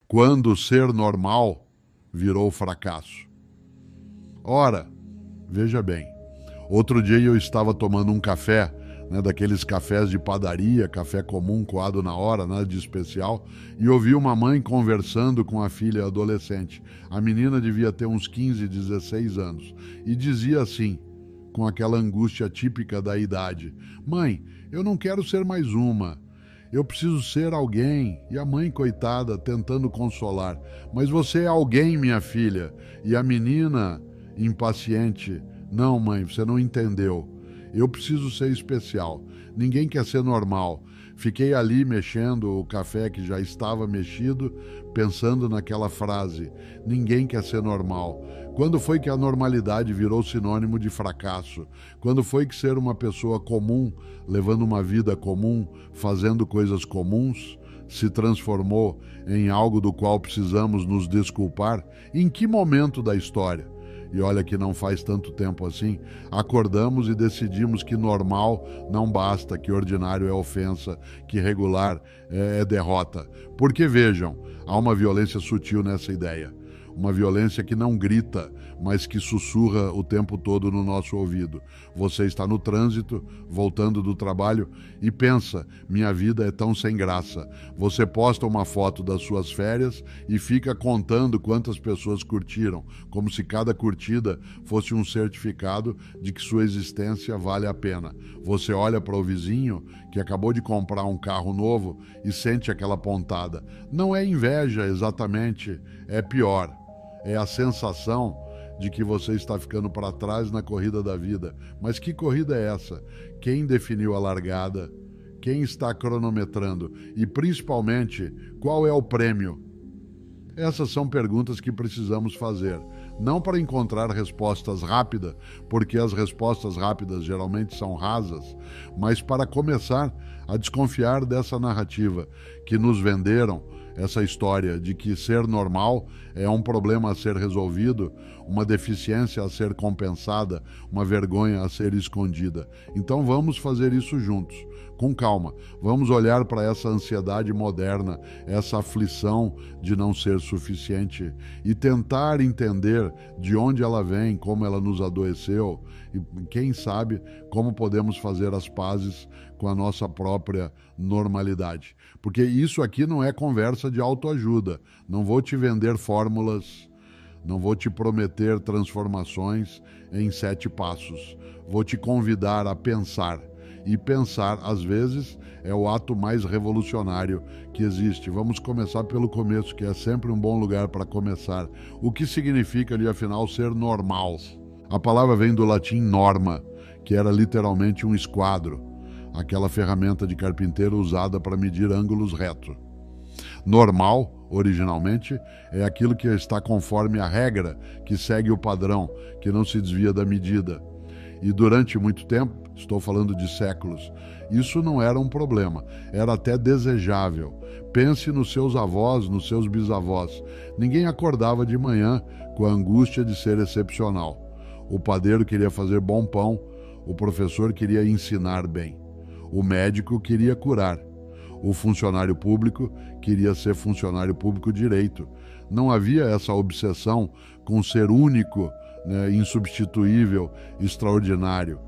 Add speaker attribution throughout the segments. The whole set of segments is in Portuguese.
Speaker 1: quando ser normal virou fracasso. Ora, veja bem, outro dia eu estava tomando um café, daqueles cafés de padaria, café comum, coado na hora, nada de especial, e ouvi uma mãe conversando com a filha adolescente. A menina devia ter uns 15, 16 anos, e dizia assim, com aquela angústia típica da idade: mãe, eu não quero ser mais uma. Eu preciso ser alguém. E a mãe, coitada, tentando consolar: mas você é alguém, minha filha. E a menina, impaciente: não, mãe, você não entendeu. Eu preciso ser especial. Ninguém quer ser normal. Fiquei ali mexendo o café que já estava mexido, pensando naquela frase: ninguém quer ser normal. Quando foi que a normalidade virou sinônimo de fracasso? Quando foi que ser uma pessoa comum, levando uma vida comum, fazendo coisas comuns, se transformou em algo do qual precisamos nos desculpar? Em que momento da história? E olha que não faz tanto tempo assim, acordamos e decidimos que normal não basta, que ordinário é ofensa, que regular é derrota. Porque vejam, há uma violência sutil nessa ideia. Uma violência que não grita, mas que sussurra o tempo todo no nosso ouvido. Você está no trânsito, voltando do trabalho, e pensa: minha vida é tão sem graça. Você posta uma foto das suas férias e fica contando quantas pessoas curtiram, como se cada curtida fosse um certificado de que sua existência vale a pena. Você olha para o vizinho, que acabou de comprar um carro novo, e sente aquela pontada. Não é inveja exatamente, é pior. É a sensação de que você está ficando para trás na corrida da vida. Mas que corrida é essa? Quem definiu a largada? Quem está cronometrando? E, principalmente, qual é o prêmio? Essas são perguntas que precisamos fazer. Não para encontrar respostas rápidas, porque as respostas rápidas geralmente são rasas, mas para começar a desconfiar dessa narrativa que nos venderam, essa história de que ser normal é um problema a ser resolvido, uma deficiência a ser compensada, uma vergonha a ser escondida. Então vamos fazer isso juntos, com calma. Vamos olhar para essa ansiedade moderna, essa aflição de não ser suficiente e tentar entender de onde ela vem, como ela nos adoeceu e, quem sabe, como podemos fazer as pazes com a nossa própria normalidade. Porque isso aqui não é conversa de autoajuda. Não vou te vender fórmulas, não vou te prometer transformações em 7 passos. Vou te convidar a pensar. E pensar, às vezes, é o ato mais revolucionário que existe. Vamos começar pelo começo, que é sempre um bom lugar para começar. O que significa, ali, afinal, ser normal? A palavra vem do latim norma, que era literalmente um esquadro, aquela ferramenta de carpinteiro usada para medir ângulos retos. Normal, originalmente, é aquilo que está conforme a regra, que segue o padrão, que não se desvia da medida. E durante muito tempo, estou falando de séculos, isso não era um problema, era até desejável. Pense nos seus avós, nos seus bisavós. Ninguém acordava de manhã com a angústia de ser excepcional. O padeiro queria fazer bom pão, o professor queria ensinar bem. O médico queria curar. O funcionário público queria ser funcionário público direito. Não havia essa obsessão com ser único, insubstituível, extraordinário.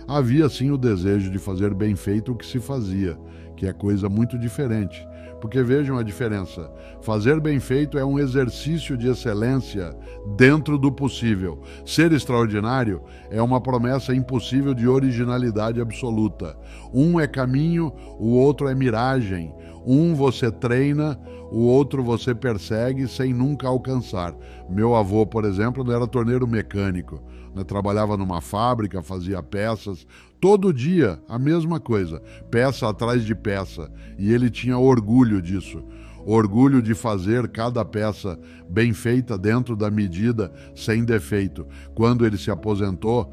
Speaker 1: Havia sim o desejo de fazer bem feito o que se fazia, que é coisa muito diferente. Porque vejam a diferença. Fazer bem feito é um exercício de excelência dentro do possível. Ser extraordinário é uma promessa impossível de originalidade absoluta. Um é caminho, o outro é miragem. Um você treina, o outro você persegue sem nunca alcançar. Meu avô, por exemplo, era torneiro mecânico. Trabalhava numa fábrica, fazia peças, todo dia a mesma coisa, peça atrás de peça, e ele tinha orgulho disso, orgulho de fazer cada peça bem feita dentro da medida, sem defeito. Quando ele se aposentou,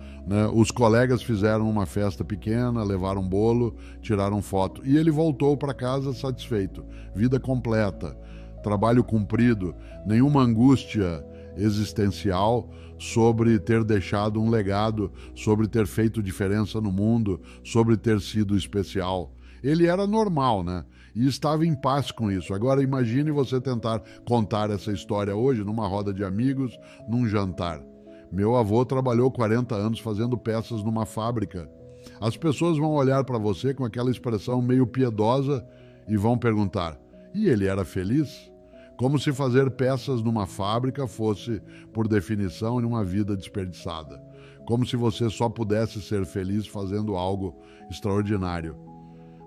Speaker 1: os colegas fizeram uma festa pequena, levaram bolo, tiraram foto, e ele voltou para casa satisfeito, vida completa, trabalho cumprido, nenhuma angústia existencial sobre ter deixado um legado, sobre ter feito diferença no mundo, sobre ter sido especial. Ele era normal, né? E estava em paz com isso. Agora imagine você tentar contar essa história hoje numa roda de amigos, num jantar. Meu avô trabalhou 40 anos fazendo peças numa fábrica. As pessoas vão olhar para você com aquela expressão meio piedosa e vão perguntar: e ele era feliz? Como se fazer peças numa fábrica fosse, por definição, uma vida desperdiçada. Como se você só pudesse ser feliz fazendo algo extraordinário.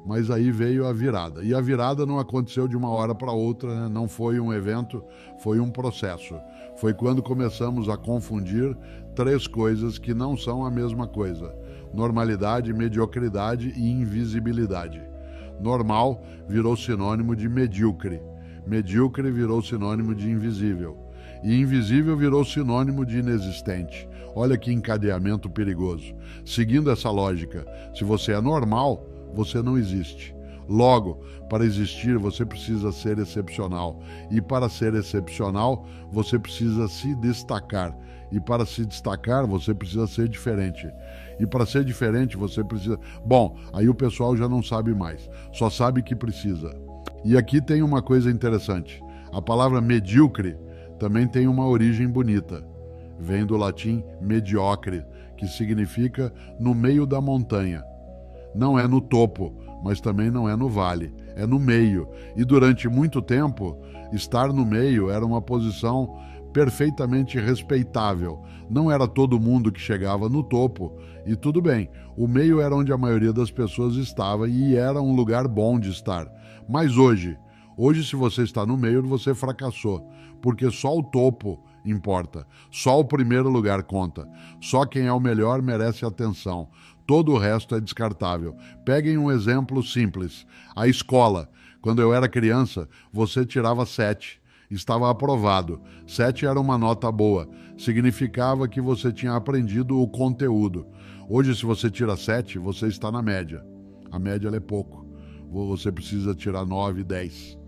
Speaker 1: Mas aí veio a virada. E a virada não aconteceu de uma hora para outra, né? Não foi um evento, foi um processo. Foi quando começamos a confundir 3 coisas que não são a mesma coisa: normalidade, mediocridade e invisibilidade. Normal virou sinônimo de medíocre. Medíocre virou sinônimo de invisível. E invisível virou sinônimo de inexistente. Olha que encadeamento perigoso. Seguindo essa lógica, se você é normal, você não existe. Logo, para existir, você precisa ser excepcional. E para ser excepcional, você precisa se destacar. E para se destacar, você precisa ser diferente. E para ser diferente, você precisa... Bom, aí o pessoal já não sabe mais. Só sabe que precisa. E aqui tem uma coisa interessante. A palavra medíocre também tem uma origem bonita. Vem do latim mediocre, que significa no meio da montanha. Não é no topo, mas também não é no vale. É no meio. E durante muito tempo, estar no meio era uma posição perfeitamente respeitável. Não era todo mundo que chegava no topo, e tudo bem. O meio era onde a maioria das pessoas estava e era um lugar bom de estar. Mas hoje, se você está no meio, você fracassou, porque só o topo importa, só o primeiro lugar conta, só quem é o melhor merece atenção, todo o resto é descartável. Peguem um exemplo simples, a escola. Quando eu era criança, você tirava 7, estava aprovado. 7 era uma nota boa, significava que você tinha aprendido o conteúdo. Hoje, se você tira 7, você está na média. A média é pouco. Você precisa tirar 9, 10.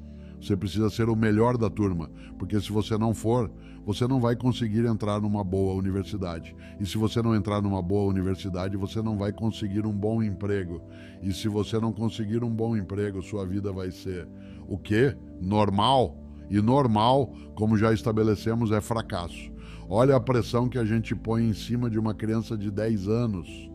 Speaker 1: Você precisa ser o melhor da turma, porque se você não for, você não vai conseguir entrar numa boa universidade. E se você não entrar numa boa universidade, você não vai conseguir um bom emprego. E se você não conseguir um bom emprego, sua vida vai ser o quê? Normal. E normal, como já estabelecemos, é fracasso. Olha a pressão que a gente põe em cima de uma criança de 10 anos.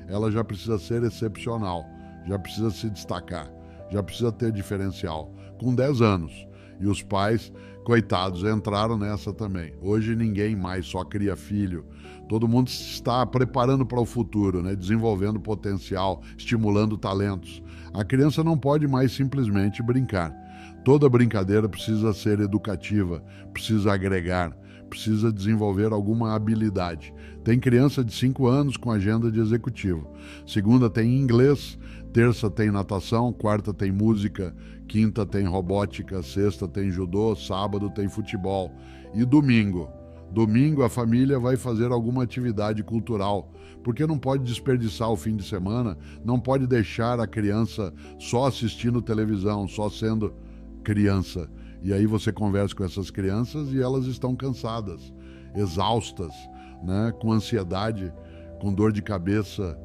Speaker 1: Ela já precisa ser excepcional, já precisa se destacar, já precisa ter diferencial. Com 10 anos. E os pais, coitados, entraram nessa também. Hoje ninguém mais só cria filho. Todo mundo está preparando para o futuro, né? Desenvolvendo potencial, estimulando talentos. A criança não pode mais simplesmente brincar. Toda brincadeira precisa ser educativa, precisa agregar, precisa desenvolver alguma habilidade. Tem criança de 5 anos com agenda de executivo. Segunda tem inglês, terça tem natação, quarta tem música, quinta tem robótica, sexta tem judô, sábado tem futebol. E domingo? Domingo a família vai fazer alguma atividade cultural, porque não pode desperdiçar o fim de semana, não pode deixar a criança só assistindo televisão, só sendo criança. E aí você conversa com essas crianças e elas estão cansadas, exaustas, né? Com ansiedade, com dor de cabeça,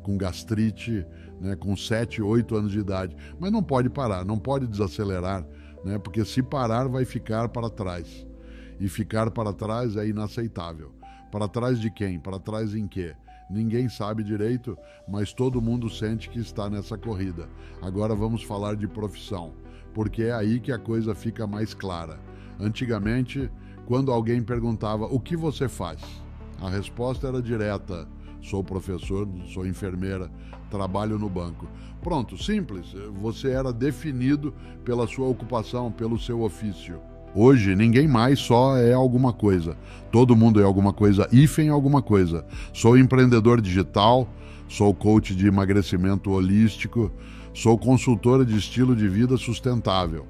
Speaker 1: com gastrite, né? Com 7, 8 anos de idade. Mas não pode parar, não pode desacelerar, né? Porque se parar vai ficar para trás. E ficar para trás é inaceitável. Para trás de quem? Para trás em quê? Ninguém sabe direito, mas todo mundo sente que está nessa corrida. Agora vamos falar de profissão, porque é aí que a coisa fica mais clara. Antigamente, quando alguém perguntava o que você faz, a resposta era direta: sou professor, sou enfermeira, trabalho no banco. Pronto, simples, você era definido pela sua ocupação, pelo seu ofício. Hoje, ninguém mais só é alguma coisa. Todo mundo é alguma coisa, hífen alguma coisa. Sou empreendedor digital, sou coach de emagrecimento holístico, sou consultora de estilo de vida sustentável.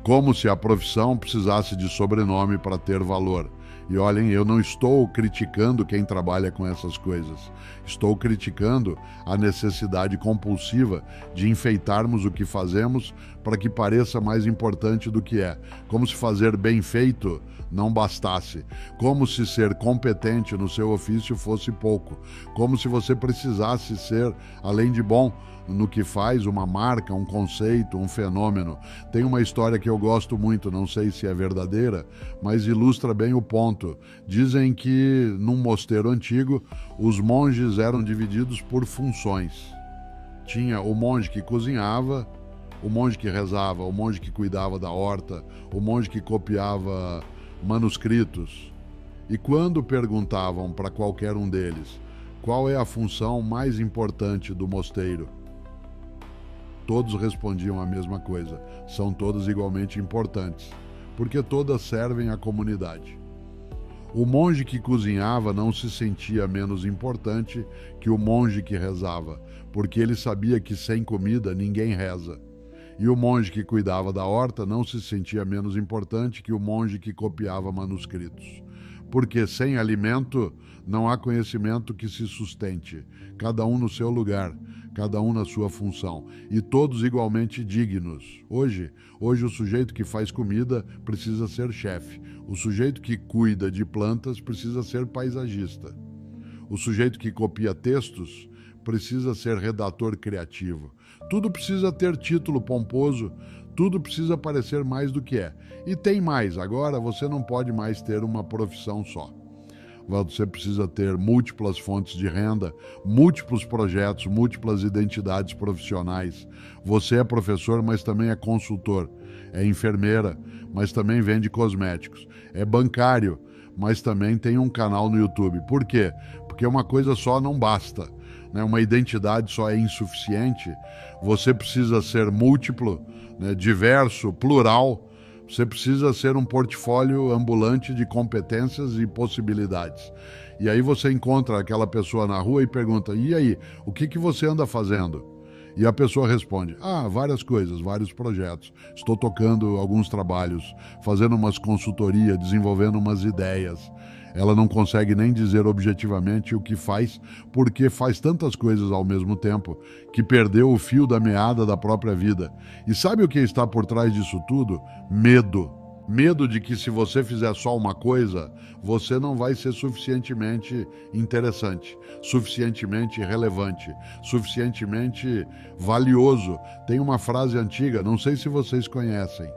Speaker 1: Como se a profissão precisasse de sobrenome para ter valor. E olhem, eu não estou criticando quem trabalha com essas coisas. Estou criticando a necessidade compulsiva de enfeitarmos o que fazemos para que pareça mais importante do que é. Como se fazer bem feito não bastasse. Como se ser competente no seu ofício fosse pouco. Como se você precisasse ser, além de bom no que faz, uma marca, um conceito, um fenômeno. Tem uma história que eu gosto muito, não sei se é verdadeira, mas ilustra bem o ponto. Dizem que num mosteiro antigo, os monges eram divididos por funções. Tinha o monge que cozinhava, o monge que rezava, o monge que cuidava da horta, o monge que copiava manuscritos. E quando perguntavam para qualquer um deles qual é a função mais importante do mosteiro, todos respondiam a mesma coisa. São todas igualmente importantes, porque todas servem à comunidade. O monge que cozinhava não se sentia menos importante que o monge que rezava, porque ele sabia que sem comida ninguém reza. E o monge que cuidava da horta não se sentia menos importante que o monge que copiava manuscritos. Porque sem alimento não há conhecimento que se sustente, cada um no seu lugar, cada um na sua função, e todos igualmente dignos. Hoje o sujeito que faz comida precisa ser chefe, o sujeito que cuida de plantas precisa ser paisagista, o sujeito que copia textos precisa ser redator criativo. Tudo precisa ter título pomposo, tudo precisa parecer mais do que é. E tem mais, agora você não pode mais ter uma profissão só. Você precisa ter múltiplas fontes de renda, múltiplos projetos, múltiplas identidades profissionais. Você é professor, mas também é consultor. É enfermeira, mas também vende cosméticos. É bancário, mas também tem um canal no YouTube. Por quê? Porque uma coisa só não basta, né? Uma identidade só é insuficiente. Você precisa ser múltiplo, né? Diverso, plural. Você precisa ser um portfólio ambulante de competências e possibilidades. E aí você encontra aquela pessoa na rua e pergunta: e aí, o que você anda fazendo? E a pessoa responde: várias coisas, vários projetos. Estou tocando alguns trabalhos, fazendo umas consultorias, desenvolvendo umas ideias. Ela não consegue nem dizer objetivamente o que faz, porque faz tantas coisas ao mesmo tempo, que perdeu o fio da meada da própria vida. E sabe o que está por trás disso tudo? Medo. Medo de que se você fizer só uma coisa, você não vai ser suficientemente interessante, suficientemente relevante, suficientemente valioso. Tem uma frase antiga, não sei se vocês conhecem: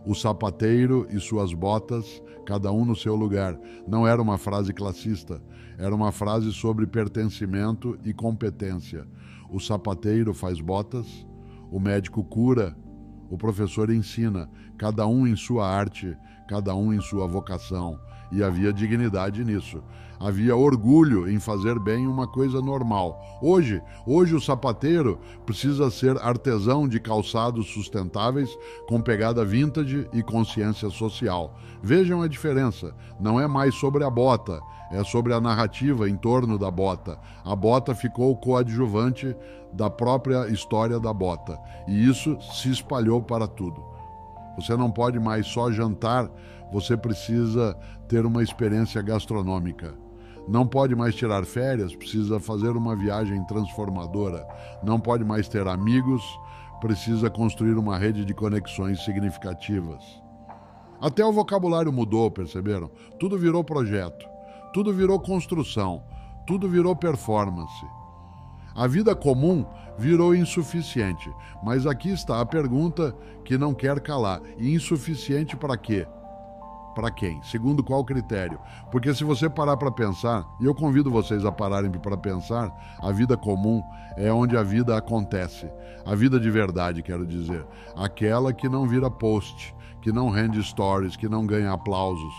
Speaker 1: o sapateiro e suas botas, cada um no seu lugar. Não era uma frase classista, era uma frase sobre pertencimento e competência. O sapateiro faz botas, o médico cura, o professor ensina, cada um em sua arte, cada um em sua vocação. E havia dignidade nisso. Havia orgulho em fazer bem uma coisa normal. Hoje o sapateiro precisa ser artesão de calçados sustentáveis com pegada vintage e consciência social. Vejam a diferença. Não é mais sobre a bota, é sobre a narrativa em torno da bota. A bota ficou coadjuvante da própria história da bota. E isso se espalhou para tudo. Você não pode mais só jantar, você precisa ter uma experiência gastronômica. Não pode mais tirar férias, precisa fazer uma viagem transformadora. Não pode mais ter amigos, precisa construir uma rede de conexões significativas. Até o vocabulário mudou, perceberam? Tudo virou projeto, tudo virou construção, tudo virou performance. A vida comum virou insuficiente, mas aqui está a pergunta que não quer calar. E insuficiente para quê? Para quem? Segundo qual critério? Porque se você parar para pensar, e eu convido vocês a pararem para pensar, a vida comum é onde a vida acontece. A vida de verdade, quero dizer. Aquela que não vira post, que não rende stories, que não ganha aplausos.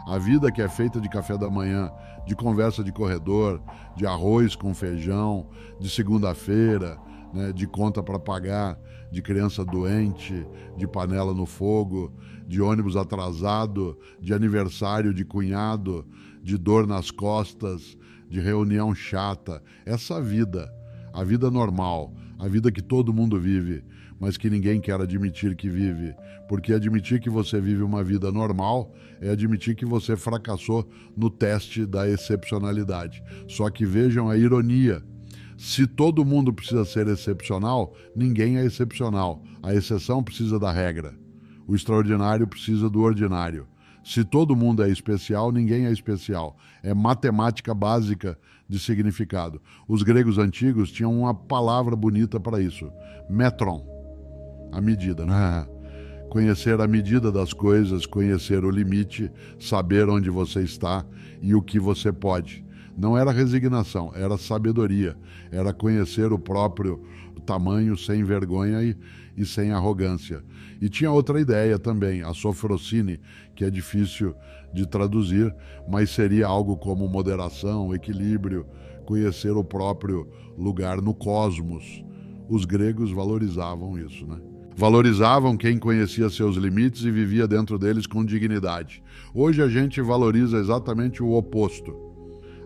Speaker 1: A vida que é feita de café da manhã, de conversa de corredor, de arroz com feijão, de segunda-feira, né, de conta para pagar, de criança doente, de panela no fogo, de ônibus atrasado, de aniversário de cunhado, de dor nas costas, de reunião chata. Essa vida, a vida normal, a vida que todo mundo vive. mas que ninguém quer admitir que vive, porque admitir que você vive uma vida normal é admitir que você fracassou no teste da excepcionalidade. Só que vejam a ironia. Se todo mundo precisa ser excepcional, ninguém é excepcional. A exceção precisa da regra. O extraordinário precisa do ordinário. Se todo mundo é especial, ninguém é especial. É matemática básica de significado. Os gregos antigos tinham uma palavra bonita para isso. Metron. A medida, né? Conhecer a medida das coisas, conhecer o limite, saber onde você está e o que você pode. Não era resignação, era sabedoria. Era conhecer o próprio tamanho sem vergonha e sem arrogância. E tinha outra ideia também, a sofrosine, que é difícil de traduzir, mas seria algo como moderação, equilíbrio, conhecer o próprio lugar no cosmos. Os gregos valorizavam isso, né? Valorizavam quem conhecia seus limites e vivia dentro deles com dignidade. Hoje a gente valoriza exatamente o oposto.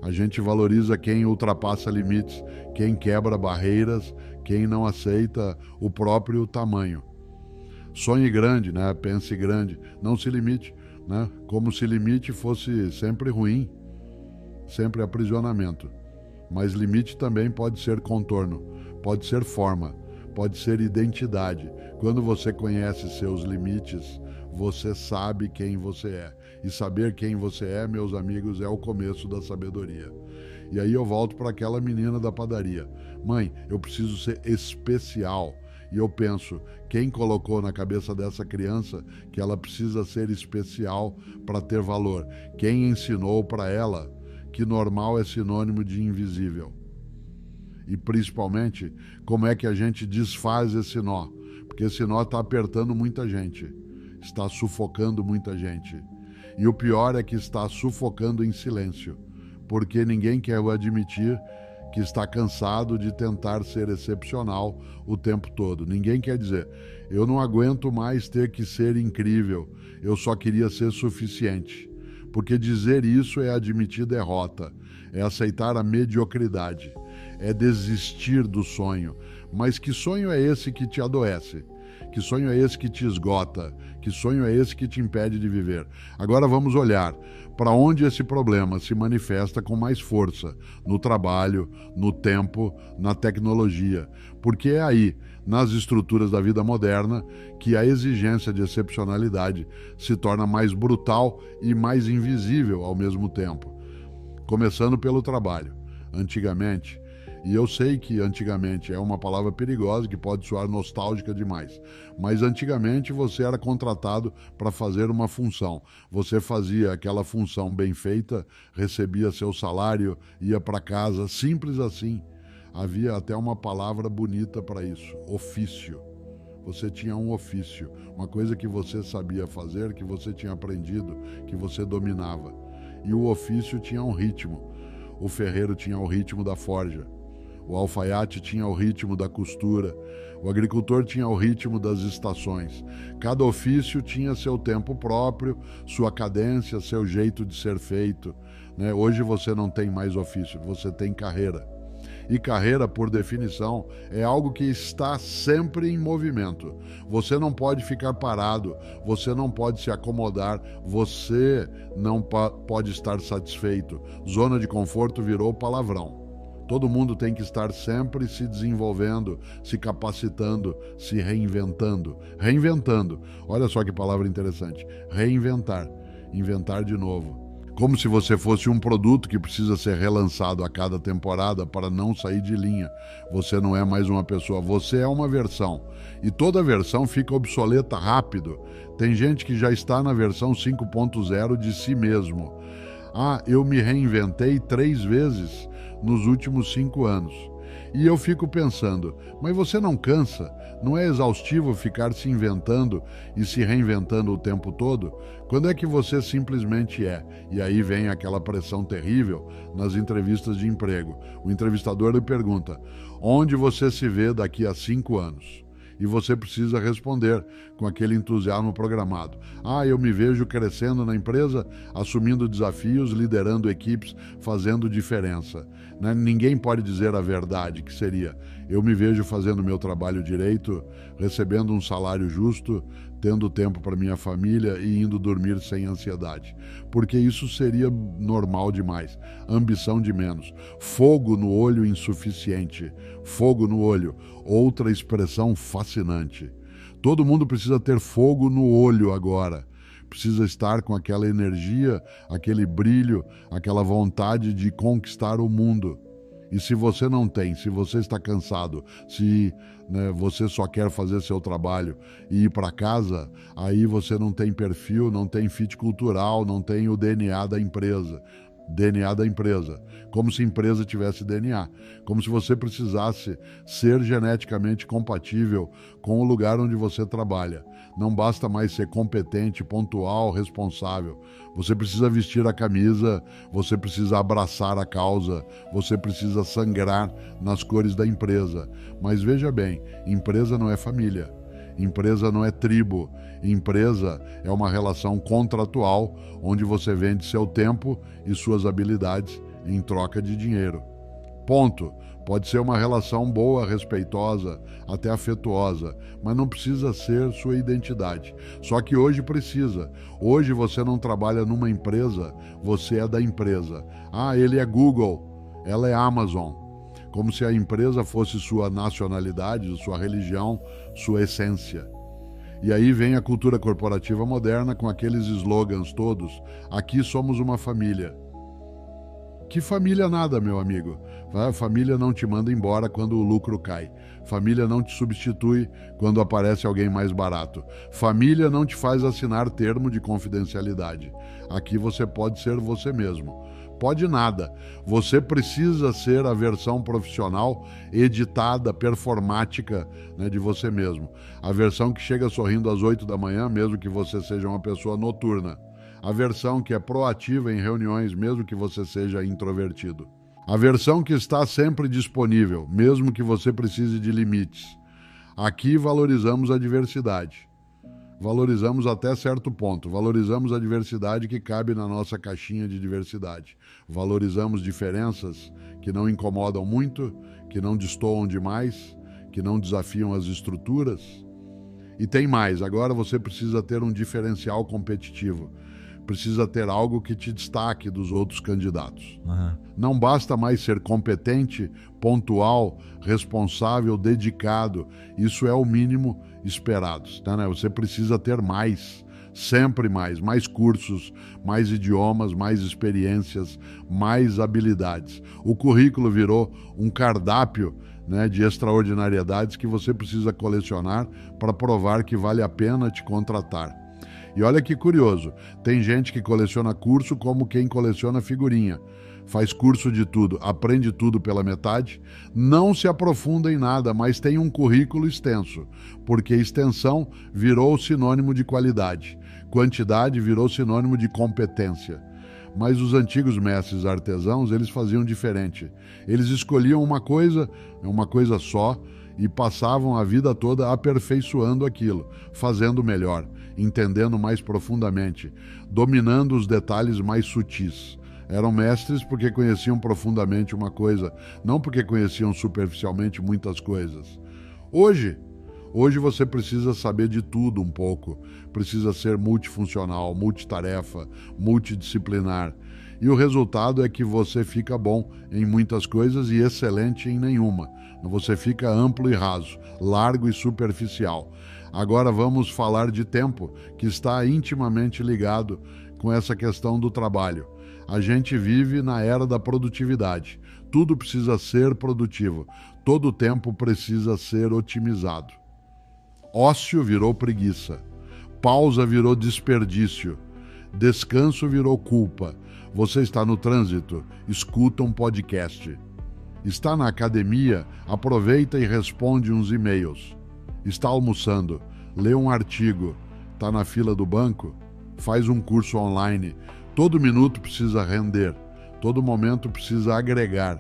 Speaker 1: A gente valoriza quem ultrapassa limites, quem quebra barreiras, quem não aceita o próprio tamanho. Sonhe grande, né? Pense grande, não se limite, né? Como se limite fosse sempre ruim, sempre aprisionamento. Mas limite também pode ser contorno, pode ser forma, pode ser identidade. Quando você conhece seus limites, você sabe quem você é. E saber quem você é, meus amigos, é o começo da sabedoria. E aí eu volto para aquela menina da padaria. Mãe, eu preciso ser especial. E eu penso, quem colocou na cabeça dessa criança que ela precisa ser especial para ter valor? Quem ensinou para ela que normal é sinônimo de invisível? E principalmente, como é que a gente desfaz esse nó? Porque esse nó está apertando muita gente, está sufocando muita gente. E o pior é que está sufocando em silêncio, porque ninguém quer admitir que está cansado de tentar ser excepcional o tempo todo. Ninguém quer dizer, eu não aguento mais ter que ser incrível, eu só queria ser suficiente. Porque dizer isso é admitir derrota, é aceitar a mediocridade, é desistir do sonho. Mas que sonho é esse que te adoece? Que sonho é esse que te esgota? Que sonho é esse que te impede de viver? Agora vamos olhar para onde esse problema se manifesta com mais força, no trabalho, no tempo, na tecnologia. Porque é aí, nas estruturas da vida moderna, que a exigência de excepcionalidade se torna mais brutal e mais invisível ao mesmo tempo. Começando pelo trabalho. Antigamente, e eu sei que antigamente é uma palavra perigosa que pode soar nostálgica demais, mas antigamente você era contratado para fazer uma função. Você fazia aquela função bem feita, recebia seu salário, ia para casa, simples assim. Havia até uma palavra bonita para isso, ofício. Você tinha um ofício, uma coisa que você sabia fazer, que você tinha aprendido, que você dominava. E o ofício tinha um ritmo. O ferreiro tinha o ritmo da forja. O alfaiate tinha o ritmo da costura, o agricultor tinha o ritmo das estações. Cada ofício tinha seu tempo próprio, sua cadência, seu jeito de ser feito, né? Hoje você não tem mais ofício, você tem carreira. E carreira, por definição, é algo que está sempre em movimento. Você não pode ficar parado, você não pode se acomodar, você não pode estar satisfeito. Zona de conforto virou palavrão. Todo mundo tem que estar sempre se desenvolvendo, se capacitando, se reinventando. Reinventando. Olha só que palavra interessante. Reinventar. Inventar de novo. Como se você fosse um produto que precisa ser relançado a cada temporada para não sair de linha. Você não é mais uma pessoa, você é uma versão. E toda versão fica obsoleta rápido. Tem gente que já está na versão 5.0 de si mesmo. Ah, eu me reinventei 3 vezes nos últimos 5 anos. E eu fico pensando, mas você não cansa? Não é exaustivo ficar se inventando e se reinventando o tempo todo? Quando é que você simplesmente é? E aí vem aquela pressão terrível nas entrevistas de emprego. O entrevistador lhe pergunta, onde você se vê daqui a 5 anos? e você precisa responder com aquele entusiasmo programado. Ah, eu me vejo crescendo na empresa, assumindo desafios, liderando equipes, fazendo diferença. Né? Ninguém pode dizer a verdade, que seria: eu me vejo fazendo meu trabalho direito, recebendo um salário justo, tendo tempo para minha família e indo dormir sem ansiedade. Porque isso seria normal demais. Ambição de menos. Fogo no olho insuficiente. Fogo no olho. Outra expressão fascinante. Todo mundo precisa ter fogo no olho agora. Precisa estar com aquela energia, aquele brilho, aquela vontade de conquistar o mundo. E se você não tem, se você está cansado, se você só quer fazer seu trabalho e ir para casa, aí você não tem perfil, não tem fit cultural, não tem o DNA da empresa. DNA da empresa, como se a empresa tivesse DNA, como se você precisasse ser geneticamente compatível com o lugar onde você trabalha. Não basta mais ser competente, pontual, responsável. Você precisa vestir a camisa, você precisa abraçar a causa, você precisa sangrar nas cores da empresa. Mas veja bem, empresa não é família. Empresa não é tribo. Empresa é uma relação contratual onde você vende seu tempo e suas habilidades em troca de dinheiro. Ponto. Pode ser uma relação boa, respeitosa, até afetuosa, mas não precisa ser sua identidade. Só que hoje precisa. Hoje você não trabalha numa empresa, você é da empresa. Ah, ele é Google, ela é Amazon. Como se a empresa fosse sua nacionalidade, sua religião, sua essência. E aí vem a cultura corporativa moderna com aqueles slogans todos. Aqui somos uma família. Que família nada, meu amigo. A família não te manda embora quando o lucro cai. Família não te substitui quando aparece alguém mais barato. Família não te faz assinar termo de confidencialidade. Aqui você pode ser você mesmo. Pode nada. Você precisa ser a versão profissional, editada, performática, de você mesmo. A versão que chega sorrindo às 8 da manhã, mesmo que você seja uma pessoa noturna. A versão que é proativa em reuniões, mesmo que você seja introvertido. A versão que está sempre disponível, mesmo que você precise de limites. Aqui valorizamos a diversidade. Valorizamos até certo ponto. Valorizamos a diversidade que cabe na nossa caixinha de diversidade. Valorizamos diferenças que não incomodam muito, que não destoam demais, que não desafiam as estruturas. E tem mais, agora você precisa ter um diferencial competitivo. Precisa ter algo que te destaque dos outros candidatos. Uhum. Não basta mais ser competente, pontual, responsável, dedicado. Isso é o mínimo esperado. Tá, né? Você precisa ter mais, sempre mais cursos, mais idiomas, mais experiências, mais habilidades. O currículo virou um cardápio de extraordinariedades que você precisa colecionar para provar que vale a pena te contratar. E olha que curioso, tem gente que coleciona curso como quem coleciona figurinha. Faz curso de tudo, aprende tudo pela metade, não se aprofunda em nada, mas tem um currículo extenso, porque extensão virou sinônimo de qualidade, quantidade virou sinônimo de competência. Mas os antigos mestres artesãos, eles faziam diferente. Eles escolhiam uma coisa só, e passavam a vida toda aperfeiçoando aquilo, fazendo melhor, entendendo mais profundamente, dominando os detalhes mais sutis. Eram mestres porque conheciam profundamente uma coisa, não porque conheciam superficialmente muitas coisas. Hoje você precisa saber de tudo um pouco, precisa ser multifuncional, multitarefa, multidisciplinar. E o resultado é que você fica bom em muitas coisas e excelente em nenhuma. Você fica amplo e raso, largo e superficial. Agora vamos falar de tempo, que está intimamente ligado com essa questão do trabalho. A gente vive na era da produtividade. Tudo precisa ser produtivo. Todo o tempo precisa ser otimizado. Ócio virou preguiça. Pausa virou desperdício. Descanso virou culpa. Você está no trânsito? Escuta um podcast. Está na academia? Aproveita e responde uns e-mails. Está almoçando? Lê um artigo. Está na fila do banco? Faz um curso online. Todo minuto precisa render. Todo momento precisa agregar.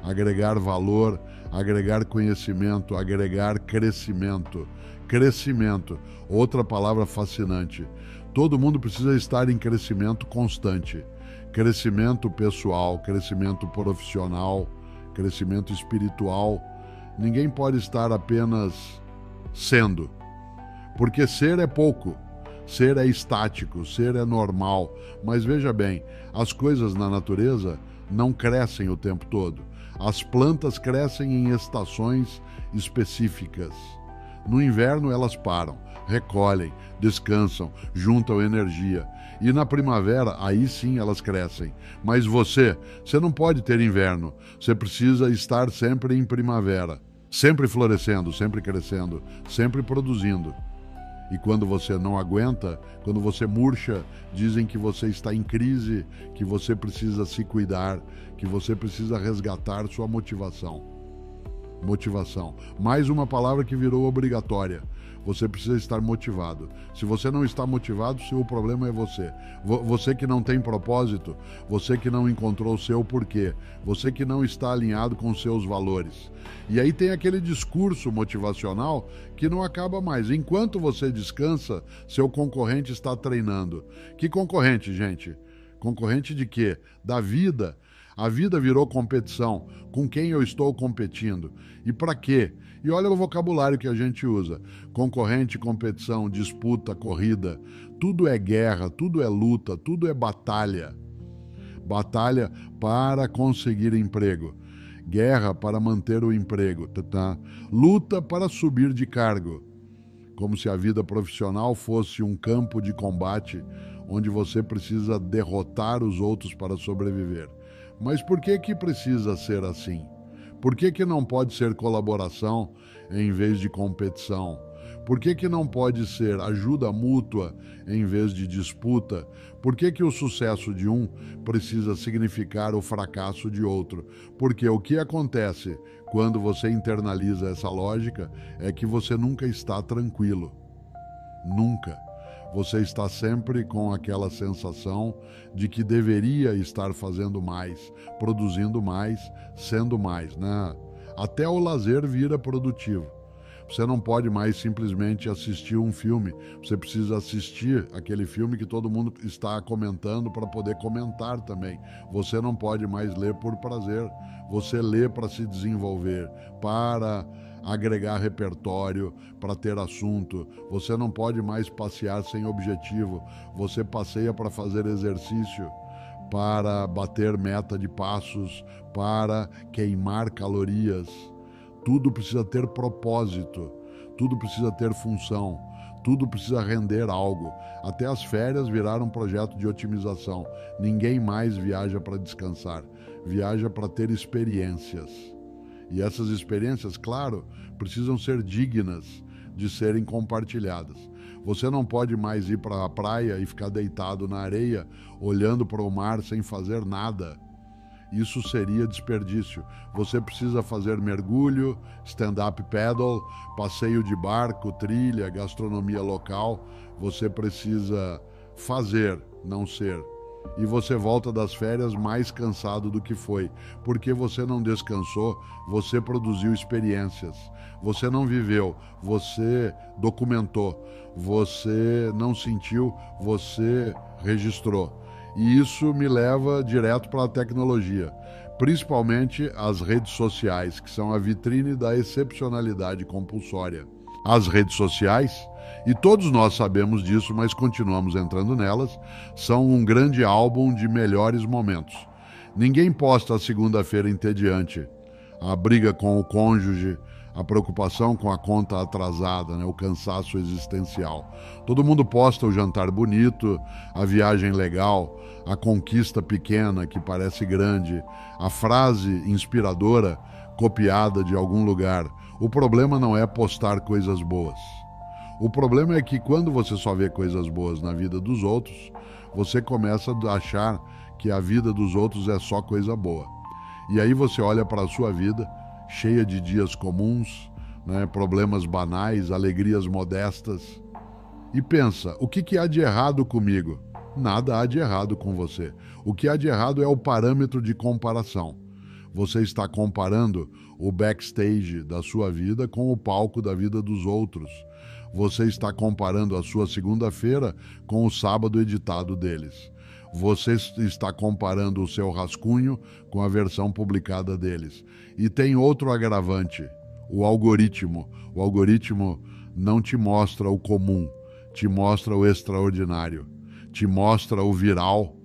Speaker 1: agregar valor, agregar conhecimento, agregar crescimento. Crescimento, outra palavra fascinante. Todo mundo precisa estar em crescimento constante. Crescimento pessoal, crescimento profissional, crescimento espiritual. Ninguém pode estar apenas sendo, porque ser é pouco. Ser é estático, ser é normal. Mas veja bem, as coisas na natureza não crescem o tempo todo. As plantas crescem em estações específicas. No inverno elas param, recolhem, descansam, juntam energia. E na primavera, aí sim elas crescem. Mas você não pode ter inverno. Você precisa estar sempre em primavera. Sempre florescendo, sempre crescendo, sempre produzindo. E quando você não aguenta, quando você murcha, dizem que você está em crise, que você precisa se cuidar, que você precisa resgatar sua motivação. Motivação. Mais uma palavra que virou obrigatória. Você precisa estar motivado. Se você não está motivado, o problema é você. Você que não tem propósito, você que não encontrou o seu porquê, você que não está alinhado com os seus valores. E aí tem aquele discurso motivacional que não acaba mais. Enquanto você descansa, seu concorrente está treinando. Que concorrente, gente? Concorrente de quê? Da vida. A vida virou competição. Com quem eu estou competindo? E para quê? E olha o vocabulário que a gente usa. Concorrente, competição, disputa, corrida. Tudo é guerra, tudo é luta, tudo é batalha. Batalha para conseguir emprego. Guerra para manter o emprego. Luta para subir de cargo. Como se a vida profissional fosse um campo de combate onde você precisa derrotar os outros para sobreviver. Mas por que precisa ser assim? Por que não pode ser colaboração em vez de competição? Por que não pode ser ajuda mútua em vez de disputa? Por que o sucesso de um precisa significar o fracasso de outro? Porque o que acontece quando você internaliza essa lógica é que você nunca está tranquilo. Nunca. Você está sempre com aquela sensação de que deveria estar fazendo mais, produzindo mais, sendo mais, né? Até o lazer vira produtivo. Você não pode mais simplesmente assistir um filme. Você precisa assistir aquele filme que todo mundo está comentando para poder comentar também. Você não pode mais ler por prazer. Você lê para se desenvolver, para agregar repertório, para ter assunto. Você não pode mais passear sem objetivo. Você passeia para fazer exercício, para bater meta de passos, para queimar calorias. Tudo precisa ter propósito, tudo precisa ter função, tudo precisa render algo. Até as férias viraram um projeto de otimização. Ninguém mais viaja para descansar, viaja para ter experiências. E essas experiências, claro, precisam ser dignas de serem compartilhadas. Você não pode mais ir para a praia e ficar deitado na areia, olhando para o mar sem fazer nada. Isso seria desperdício. Você precisa fazer mergulho, stand-up paddle, passeio de barco, trilha, gastronomia local. Você precisa fazer, não ser. E você volta das férias mais cansado do que foi, porque você não descansou, você produziu experiências. Você não viveu, você documentou. Você não sentiu, você registrou. E isso me leva direto para a tecnologia, principalmente as redes sociais, que são a vitrine da excepcionalidade compulsória. As redes sociais, e todos nós sabemos disso, mas continuamos entrando nelas, são um grande álbum de melhores momentos. Ninguém posta a segunda-feira entediante, a briga com o cônjuge, a preocupação com a conta atrasada, né? O cansaço existencial. Todo mundo posta o jantar bonito, a viagem legal, a conquista pequena que parece grande, a frase inspiradora copiada de algum lugar. O problema não é postar coisas boas. O problema é que quando você só vê coisas boas na vida dos outros, você começa a achar que a vida dos outros é só coisa boa. E aí você olha para a sua vida, cheia de dias comuns, né, problemas banais, alegrias modestas, e pensa, o que há de errado comigo? Nada há de errado com você. O que há de errado é o parâmetro de comparação. Você está comparando o backstage da sua vida com o palco da vida dos outros. Você está comparando a sua segunda-feira com o sábado editado deles. Você está comparando o seu rascunho com a versão publicada deles. E tem outro agravante, o algoritmo. O algoritmo não te mostra o comum, te mostra o extraordinário, te mostra o viral,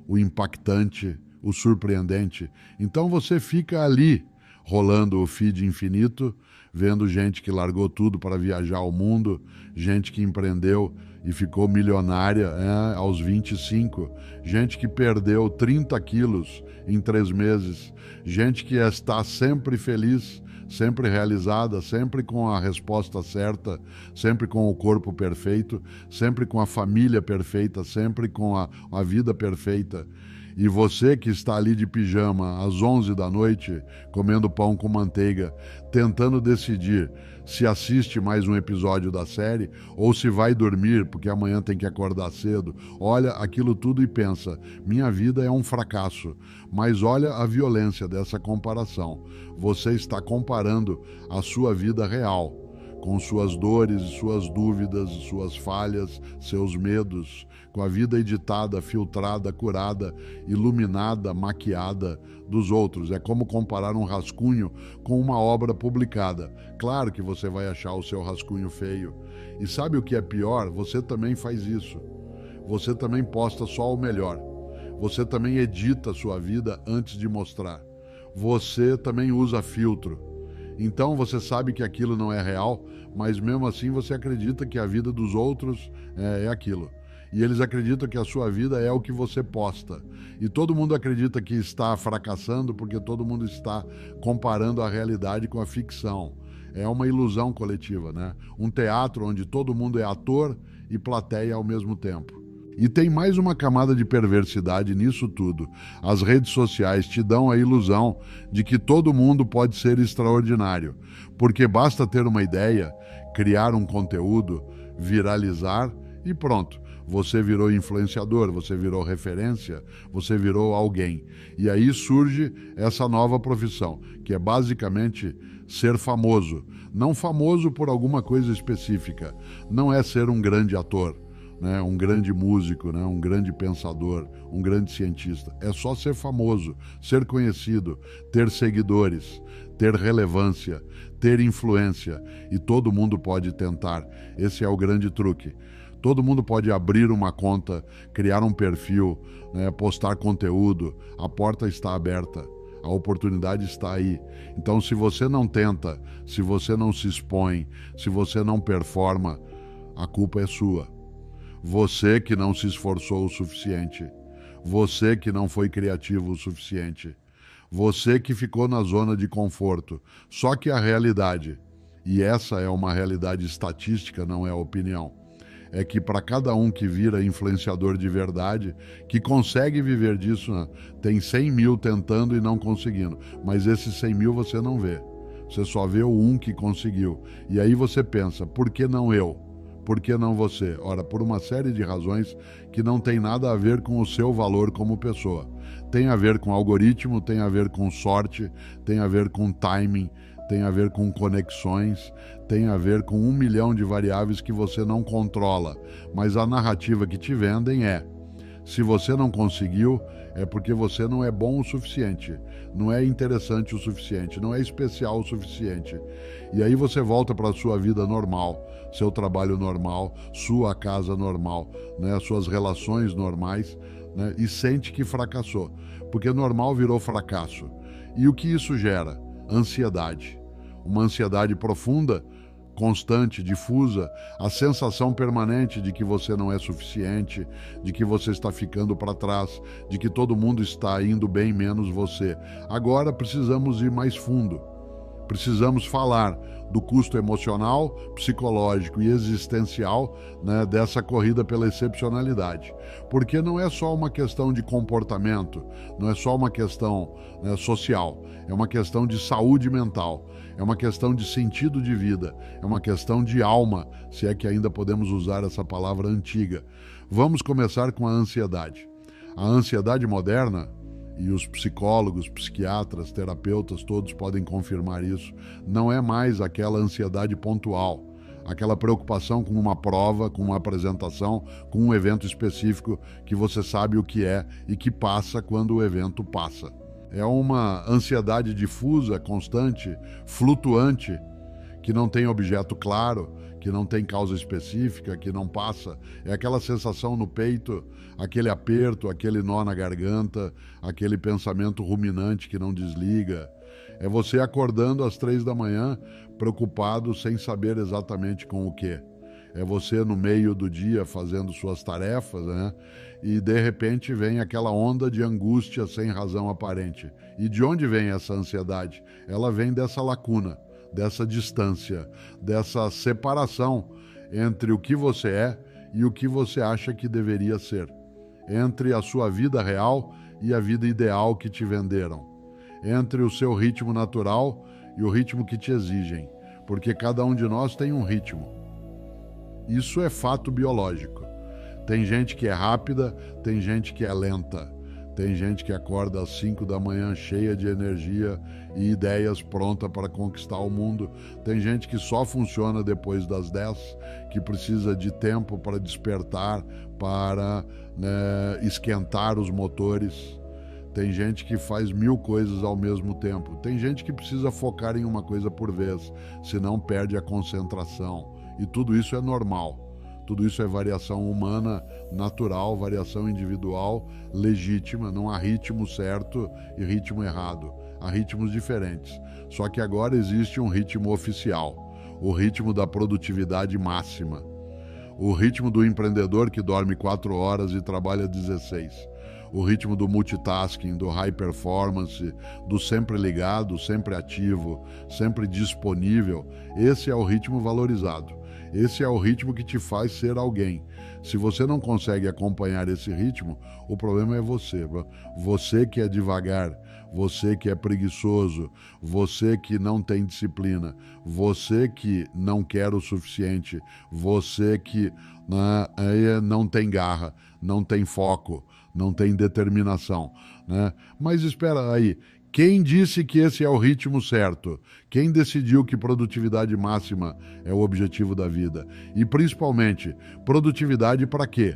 Speaker 1: o impactante, o surpreendente. Então você fica ali, rolando o feed infinito, vendo gente que largou tudo para viajar ao mundo, gente que empreendeu e ficou milionária aos 25, gente que perdeu 30 quilos em 3 meses, gente que está sempre feliz, sempre realizada, sempre com a resposta certa, sempre com o corpo perfeito, sempre com a família perfeita, sempre com a vida perfeita. E você que está ali de pijama às 11 da noite, comendo pão com manteiga, tentando decidir se assiste mais um episódio da série ou se vai dormir porque amanhã tem que acordar cedo, olha aquilo tudo e pensa, minha vida é um fracasso. Mas olha a violência dessa comparação. Você está comparando a sua vida real, com suas dores, suas dúvidas, suas falhas, seus medos, com a vida editada, filtrada, curada, iluminada, maquiada dos outros. É como comparar um rascunho com uma obra publicada. Claro que você vai achar o seu rascunho feio. E sabe o que é pior? Você também faz isso. Você também posta só o melhor. Você também edita a sua vida antes de mostrar. Você também usa filtro. Então você sabe que aquilo não é real, mas mesmo assim você acredita que a vida dos outros é aquilo. E eles acreditam que a sua vida é o que você posta. E todo mundo acredita que está fracassando porque todo mundo está comparando a realidade com a ficção. É uma ilusão coletiva, né? Um teatro onde todo mundo é ator e plateia ao mesmo tempo. E tem mais uma camada de perversidade nisso tudo. As redes sociais te dão a ilusão de que todo mundo pode ser extraordinário, porque basta ter uma ideia, criar um conteúdo, viralizar e pronto. Você virou influenciador, você virou referência, você virou alguém. E aí surge essa nova profissão, que é basicamente ser famoso. Não famoso por alguma coisa específica, não é ser um grande ator, né, um grande músico, né, um grande pensador, um grande cientista. É só ser famoso, ser conhecido, ter seguidores, ter relevância, ter influência. E todo mundo pode tentar. Esse é o grande truque. Todo mundo pode abrir uma conta, criar um perfil, né, postar conteúdo. A porta está aberta. A oportunidade está aí. Então, se você não tenta, se você não se expõe, se você não performa, a culpa é sua. Você que não se esforçou o suficiente. Você que não foi criativo o suficiente. Você que ficou na zona de conforto. Só que a realidade, e essa é uma realidade estatística, não é opinião, é que para cada um que vira influenciador de verdade, que consegue viver disso, né, tem 100 mil tentando e não conseguindo. Mas esses 100 mil você não vê. Você só vê o um que conseguiu. E aí você pensa, por que não eu? Por que não você? Ora, por uma série de razões que não tem nada a ver com o seu valor como pessoa. Tem a ver com algoritmo, tem a ver com sorte, tem a ver com timing, tem a ver com conexões, tem a ver com 1 milhão de variáveis que você não controla. Mas a narrativa que te vendem é: se você não conseguiu, é porque você não é bom o suficiente, não é interessante o suficiente, não é especial o suficiente. E aí você volta para a sua vida normal, seu trabalho normal, sua casa normal, né, suas relações normais, né, e sente que fracassou, porque normal virou fracasso. E o que isso gera? Ansiedade. Uma ansiedade profunda, constante, difusa, a sensação permanente de que você não é suficiente, de que você está ficando para trás, de que todo mundo está indo bem menos você. Agora precisamos ir mais fundo. Precisamos falar do custo emocional, psicológico e existencial, né, dessa corrida pela excepcionalidade. Porque não é só uma questão de comportamento, não é só uma questão, né, social, é uma questão de saúde mental, é uma questão de sentido de vida, é uma questão de alma, se é que ainda podemos usar essa palavra antiga. Vamos começar com a ansiedade. A ansiedade moderna e os psicólogos, psiquiatras, terapeutas, todos podem confirmar isso, não é mais aquela ansiedade pontual, aquela preocupação com uma prova, com uma apresentação, com um evento específico que você sabe o que é e que passa quando o evento passa. É uma ansiedade difusa, constante, flutuante, que não tem objeto claro, que não tem causa específica, que não passa. É aquela sensação no peito, aquele aperto, aquele nó na garganta, aquele pensamento ruminante que não desliga. É você acordando às 3 da manhã, preocupado, sem saber exatamente com o quê. É você no meio do dia fazendo suas tarefas, né? E de repente vem aquela onda de angústia sem razão aparente. E de onde vem essa ansiedade? Ela vem dessa lacuna, dessa distância, dessa separação entre o que você é e o que você acha que deveria ser, entre a sua vida real e a vida ideal que te venderam, entre o seu ritmo natural e o ritmo que te exigem, porque cada um de nós tem um ritmo. Isso é fato biológico. Tem gente que é rápida, tem gente que é lenta. Tem gente que acorda às 5 da manhã cheia de energia e ideias pronta para conquistar o mundo. Tem gente que só funciona depois das 10, que precisa de tempo para despertar, para esquentar os motores. Tem gente que faz 1000 coisas ao mesmo tempo. Tem gente que precisa focar em uma coisa por vez, senão perde a concentração. E tudo isso é normal. Tudo isso é variação humana, natural, variação individual, legítima. Não há ritmo certo e ritmo errado. Há ritmos diferentes. Só que agora existe um ritmo oficial, o ritmo da produtividade máxima. O ritmo do empreendedor que dorme 4 horas e trabalha 16. O ritmo do multitasking, do high performance, do sempre ligado, sempre ativo, sempre disponível. Esse é o ritmo valorizado. Esse é o ritmo que te faz ser alguém. Se você não consegue acompanhar esse ritmo, o problema é você. Você que é devagar, você que é preguiçoso, você que não tem disciplina, você que não quer o suficiente, você que não tem garra, não tem foco, não tem determinação, né? Mas espera aí. Quem disse que esse é o ritmo certo? Quem decidiu que produtividade máxima é o objetivo da vida? E principalmente, produtividade para quê?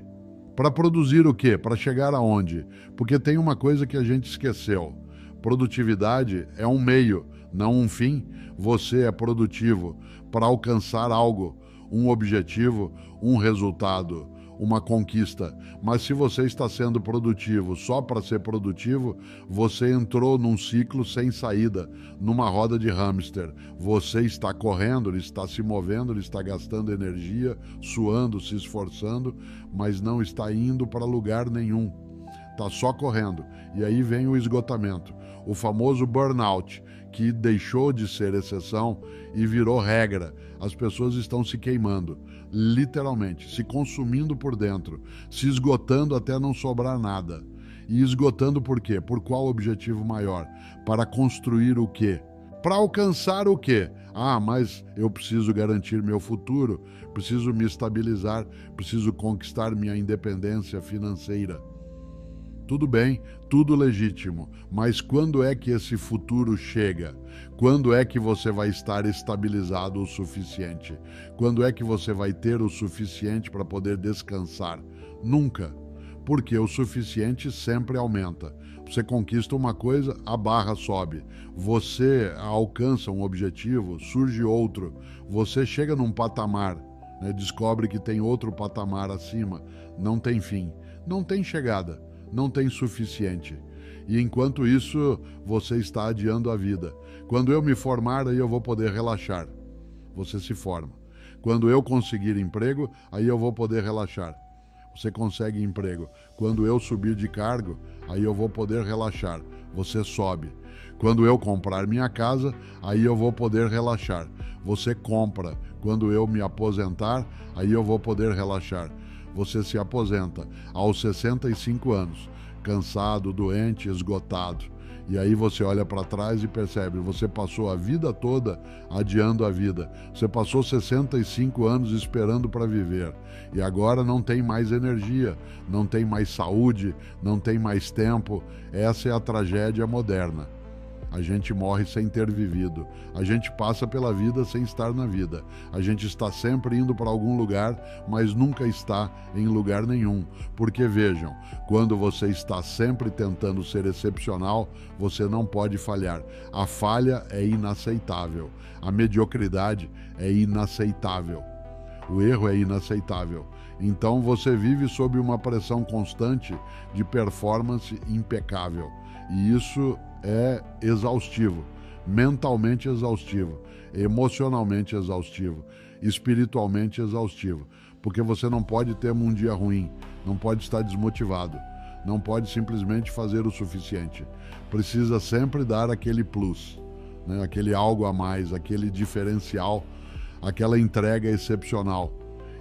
Speaker 1: Para produzir o quê? Para chegar aonde? Porque tem uma coisa que a gente esqueceu. Produtividade é um meio, não um fim. Você é produtivo para alcançar algo, um objetivo, um resultado, uma conquista. Mas se você está sendo produtivo só para ser produtivo, você entrou num ciclo sem saída, numa roda de hamster. Você está correndo, ele está se movendo, ele está gastando energia, suando, se esforçando, mas não está indo para lugar nenhum. Está só correndo. E aí vem o esgotamento, o famoso burnout, que deixou de ser exceção e virou regra. As pessoas estão se queimando, literalmente, se consumindo por dentro, se esgotando até não sobrar nada. E esgotando por quê? Por qual objetivo maior? Para construir o quê? Para alcançar o quê? Ah, mas eu preciso garantir meu futuro, preciso me estabilizar, preciso conquistar minha independência financeira. Tudo bem, tudo legítimo, mas quando é que esse futuro chega? Quando é que você vai estar estabilizado o suficiente? Quando é que você vai ter o suficiente para poder descansar? Nunca, porque o suficiente sempre aumenta. Você conquista uma coisa, a barra sobe. Você alcança um objetivo, surge outro. Você chega num patamar, descobre que tem outro patamar acima. Não tem fim, não tem chegada. Não tem suficiente. E enquanto isso, você está adiando a vida. Quando eu me formar, aí eu vou poder relaxar. Você se forma. Quando eu conseguir emprego, aí eu vou poder relaxar. Você consegue emprego. Quando eu subir de cargo, aí eu vou poder relaxar. Você sobe. Quando eu comprar minha casa, aí eu vou poder relaxar. Você compra. Quando eu me aposentar, aí eu vou poder relaxar. Você se aposenta aos 65 anos, cansado, doente, esgotado. E aí você olha para trás e percebe, você passou a vida toda adiando a vida. Você passou 65 anos esperando para viver. E agora não tem mais energia, não tem mais saúde, não tem mais tempo. Essa é a tragédia moderna. A gente morre sem ter vivido. A gente passa pela vida sem estar na vida. A gente está sempre indo para algum lugar, mas nunca está em lugar nenhum. Porque vejam, quando você está sempre tentando ser excepcional, você não pode falhar. A falha é inaceitável. A mediocridade é inaceitável. O erro é inaceitável. Então você vive sob uma pressão constante de performance impecável. E isso é exaustivo, mentalmente exaustivo, emocionalmente exaustivo, espiritualmente exaustivo, porque você não pode ter um dia ruim, não pode estar desmotivado, não pode simplesmente fazer o suficiente. Precisa sempre dar aquele plus, né? Aquele algo a mais, aquele diferencial, aquela entrega excepcional.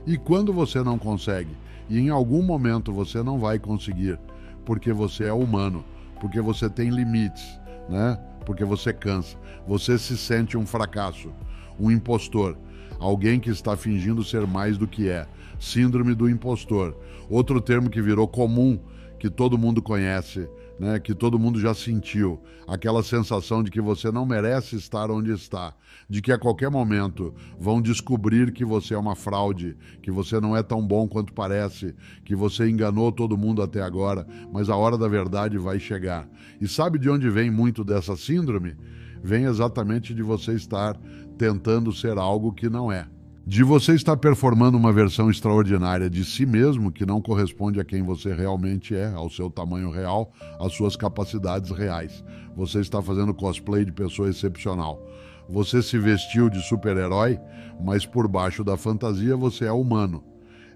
Speaker 1: E quando você não consegue, e em algum momento você não vai conseguir, porque você é humano, porque você tem limites, né? Porque você cansa, você se sente um fracasso, um impostor, alguém que está fingindo ser mais do que é, síndrome do impostor, outro termo que virou comum, que todo mundo conhece, né? Que todo mundo já sentiu, aquela sensação de que você não merece estar onde está, de que a qualquer momento vão descobrir que você é uma fraude, que você não é tão bom quanto parece, que você enganou todo mundo até agora, mas a hora da verdade vai chegar. E sabe de onde vem muito dessa síndrome? Vem exatamente de você estar tentando ser algo que não é. De você estar performando uma versão extraordinária de si mesmo que não corresponde a quem você realmente é, ao seu tamanho real, às suas capacidades reais. Você está fazendo cosplay de pessoa excepcional. Você se vestiu de super-herói, mas por baixo da fantasia você é humano.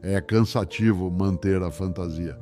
Speaker 1: É cansativo manter a fantasia.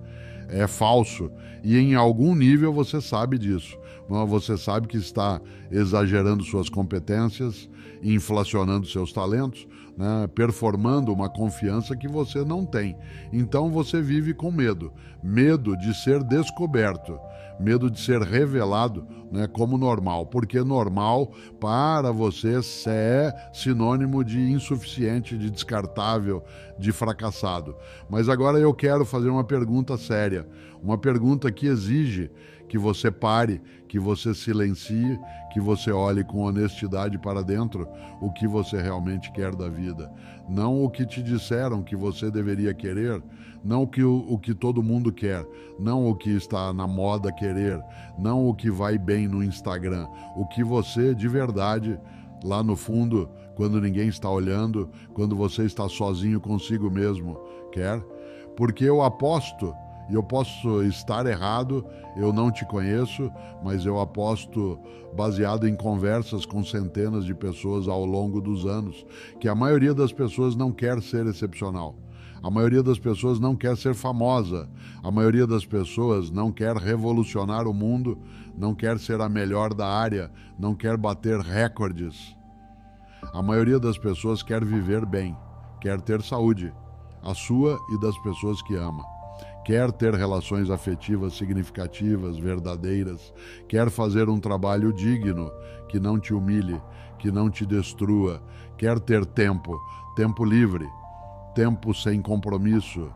Speaker 1: É falso. E em algum nível você sabe disso. Você sabe que está exagerando suas competências, inflacionando seus talentos, né? Performando uma confiança que você não tem. Então você vive com medo. Medo de ser descoberto. Medo de ser revelado, né, como normal. Porque normal para você é sinônimo de insuficiente, de descartável, de fracassado. Mas agora eu quero fazer uma pergunta séria. Uma pergunta que exige que você pare, que você silencie, que você olhe com honestidade para dentro o que você realmente quer da vida. Não o que te disseram que você deveria querer, não o que todo mundo quer, não o que está na moda querer, não o que vai bem no Instagram, o que você de verdade, lá no fundo, quando ninguém está olhando, quando você está sozinho consigo mesmo, quer. Porque eu aposto, e eu posso estar errado, eu não te conheço, mas eu aposto, baseado em conversas com centenas de pessoas ao longo dos anos, que a maioria das pessoas não quer ser excepcional. A maioria das pessoas não quer ser famosa. A maioria das pessoas não quer revolucionar o mundo, não quer ser a melhor da área, não quer bater recordes. A maioria das pessoas quer viver bem, quer ter saúde, a sua e das pessoas que ama. Quer ter relações afetivas significativas, verdadeiras, quer fazer um trabalho digno, que não te humilhe, que não te destrua, quer ter tempo, tempo livre, tempo sem compromisso,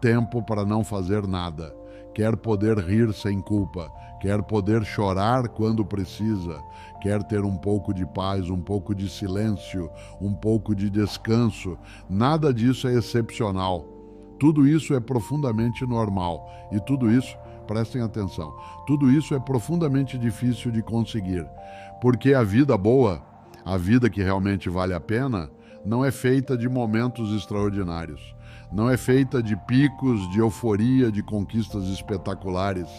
Speaker 1: tempo para não fazer nada, quer poder rir sem culpa, quer poder chorar quando precisa, quer ter um pouco de paz, um pouco de silêncio, um pouco de descanso. Nada disso é excepcional. Tudo isso é profundamente normal e tudo isso, prestem atenção, tudo isso é profundamente difícil de conseguir, porque a vida boa, a vida que realmente vale a pena, não é feita de momentos extraordinários, não é feita de picos, de euforia, de conquistas espetaculares,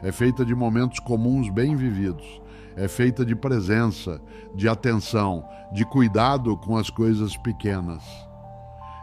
Speaker 1: é feita de momentos comuns bem vividos, é feita de presença, de atenção, de cuidado com as coisas pequenas.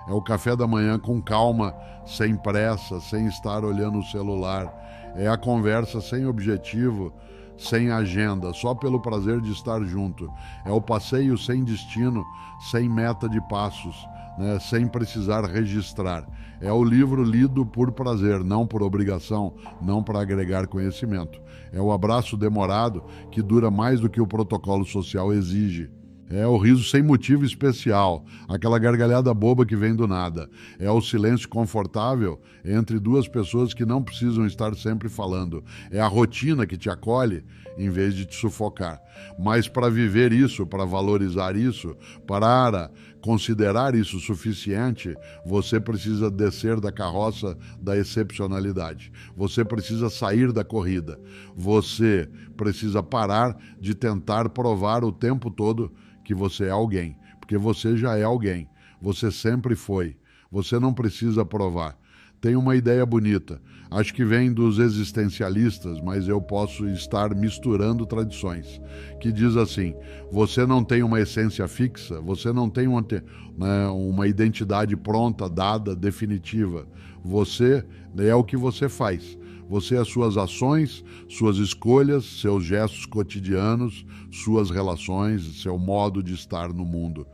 Speaker 1: É o café da manhã com calma, sem pressa, sem estar olhando o celular. É a conversa sem objetivo, sem agenda, só pelo prazer de estar junto. É o passeio sem destino, sem meta de passos, né, sem precisar registrar. É o livro lido por prazer, não por obrigação, não para agregar conhecimento. É o abraço demorado que dura mais do que o protocolo social exige. É o riso sem motivo especial, aquela gargalhada boba que vem do nada. É o silêncio confortável entre duas pessoas que não precisam estar sempre falando. É a rotina que te acolhe em vez de te sufocar. Mas para viver isso, para valorizar isso, para considerar isso suficiente, você precisa descer da carroça da excepcionalidade. Você precisa sair da corrida. Você precisa parar de tentar provar o tempo todo que você é alguém, porque você já é alguém, você sempre foi, você não precisa provar. Tem uma ideia bonita, acho que vem dos existencialistas, mas eu posso estar misturando tradições, que diz assim: você não tem uma essência fixa, você não tem uma identidade pronta, dada, definitiva, você é o que você faz. Você é suas ações, suas escolhas, seus gestos cotidianos, suas relações, seu modo de estar no mundo.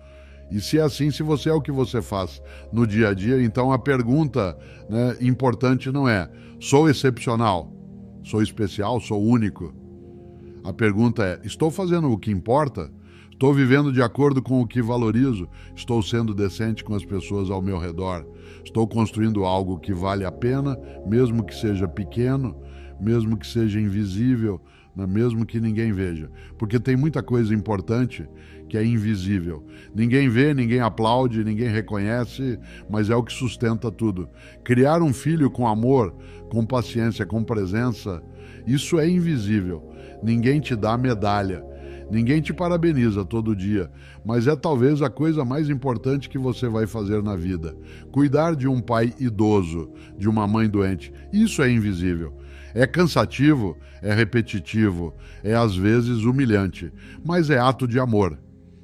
Speaker 1: E se é assim, se você é o que você faz no dia a dia, então a pergunta, né, importante não é: sou excepcional, sou especial, sou único? A pergunta é: estou fazendo o que importa? Estou vivendo de acordo com o que valorizo? Estou sendo decente com as pessoas ao meu redor? Estou construindo algo que vale a pena, mesmo que seja pequeno, mesmo que seja invisível, né? Mesmo que ninguém veja? Porque tem muita coisa importante que é invisível. Ninguém vê, ninguém aplaude, ninguém reconhece, mas é o que sustenta tudo. Criar um filho com amor, com paciência, com presença, isso é invisível. Ninguém te dá medalha. Ninguém te parabeniza todo dia, mas é talvez a coisa mais importante que você vai fazer na vida. Cuidar de um pai idoso, de uma mãe doente, isso é invisível. É cansativo, é repetitivo, é às vezes humilhante, mas é ato de amor,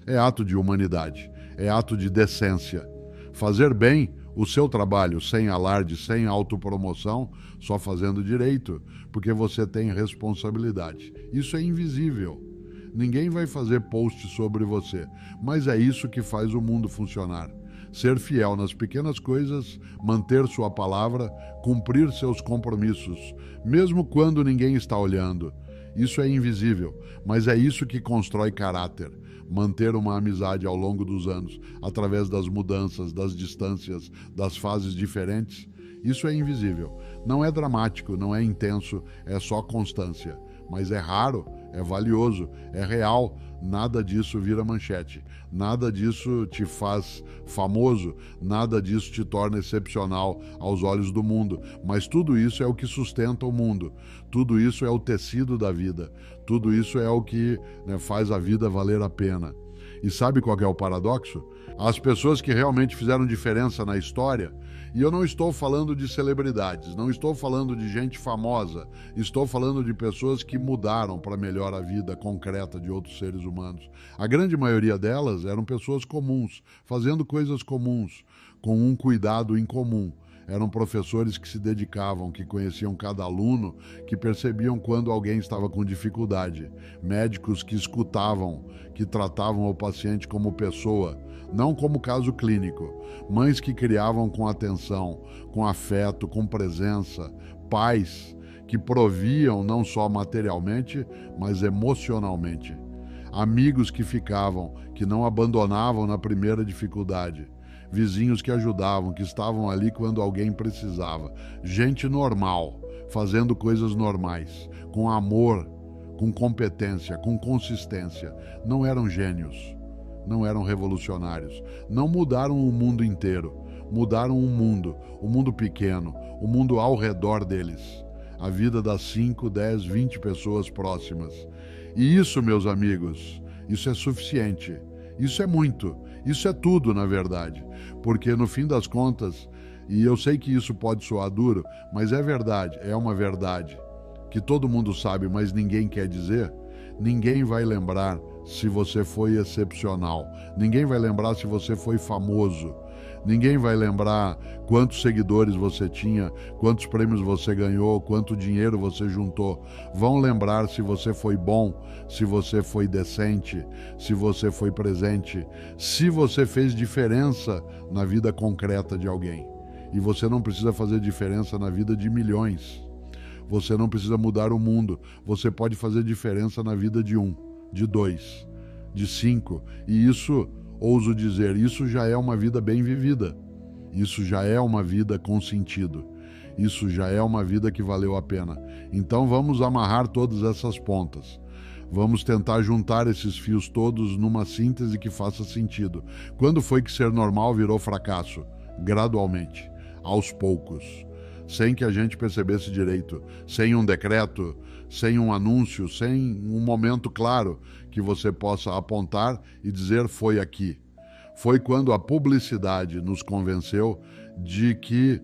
Speaker 1: é ato de humanidade, é ato de decência. Fazer bem o seu trabalho sem alarde, sem autopromoção, só fazendo direito, porque você tem responsabilidade. Isso é invisível. Ninguém vai fazer post sobre você, mas é isso que faz o mundo funcionar. Ser fiel nas pequenas coisas, manter sua palavra, cumprir seus compromissos, mesmo quando ninguém está olhando. Isso é invisível, mas é isso que constrói caráter. Manter uma amizade ao longo dos anos, através das mudanças, das distâncias, das fases diferentes, isso é invisível. Não é dramático, não é intenso, é só constância. Mas é raro, é valioso, é real. Nada disso vira manchete, nada disso te faz famoso, nada disso te torna excepcional aos olhos do mundo. Mas tudo isso é o que sustenta o mundo, tudo isso é o tecido da vida, tudo isso é o que, né, faz a vida valer a pena. E sabe qual é o paradoxo? As pessoas que realmente fizeram diferença na história, e eu não estou falando de celebridades, não estou falando de gente famosa, estou falando de pessoas que mudaram para melhor a vida concreta de outros seres humanos. A grande maioria delas eram pessoas comuns, fazendo coisas comuns, com um cuidado incomum. Eram professores que se dedicavam, que conheciam cada aluno, que percebiam quando alguém estava com dificuldade. Médicos que escutavam, que tratavam o paciente como pessoa, não como caso clínico. Mães que criavam com atenção, com afeto, com presença. Pais que proviam não só materialmente, mas emocionalmente. Amigos que ficavam, que não abandonavam na primeira dificuldade. Vizinhos que ajudavam, que estavam ali quando alguém precisava. Gente normal, fazendo coisas normais, com amor, com competência, com consistência. Não eram gênios, não eram revolucionários, não mudaram o mundo inteiro, mudaram um mundo pequeno, o mundo ao redor deles. A vida das 5, 10, 20 pessoas próximas. E isso, meus amigos, isso é suficiente. Isso é muito, isso é tudo, na verdade, porque no fim das contas, e eu sei que isso pode soar duro, mas é verdade, é uma verdade, que todo mundo sabe, mas ninguém quer dizer. Ninguém vai lembrar se você foi excepcional, ninguém vai lembrar se você foi famoso, Ninguém vai lembrar quantos seguidores você tinha, quantos prêmios você ganhou, quanto dinheiro você juntou. Vão lembrar se você foi bom, se você foi decente, se você foi presente, se você fez diferença na vida concreta de alguém. E você não precisa fazer diferença na vida de milhões. Você não precisa mudar o mundo. Você pode fazer diferença na vida de 1, de 2, de 5. E isso, ouso dizer, isso já é uma vida bem vivida. Isso já é uma vida com sentido. Isso já é uma vida que valeu a pena. Então vamos amarrar todas essas pontas. Vamos tentar juntar esses fios todos numa síntese que faça sentido. Quando foi que ser normal virou fracasso? Gradualmente, aos poucos, sem que a gente percebesse direito, sem um decreto, sem um anúncio, sem um momento claro que você possa apontar e dizer foi aqui. Foi quando a publicidade nos convenceu de que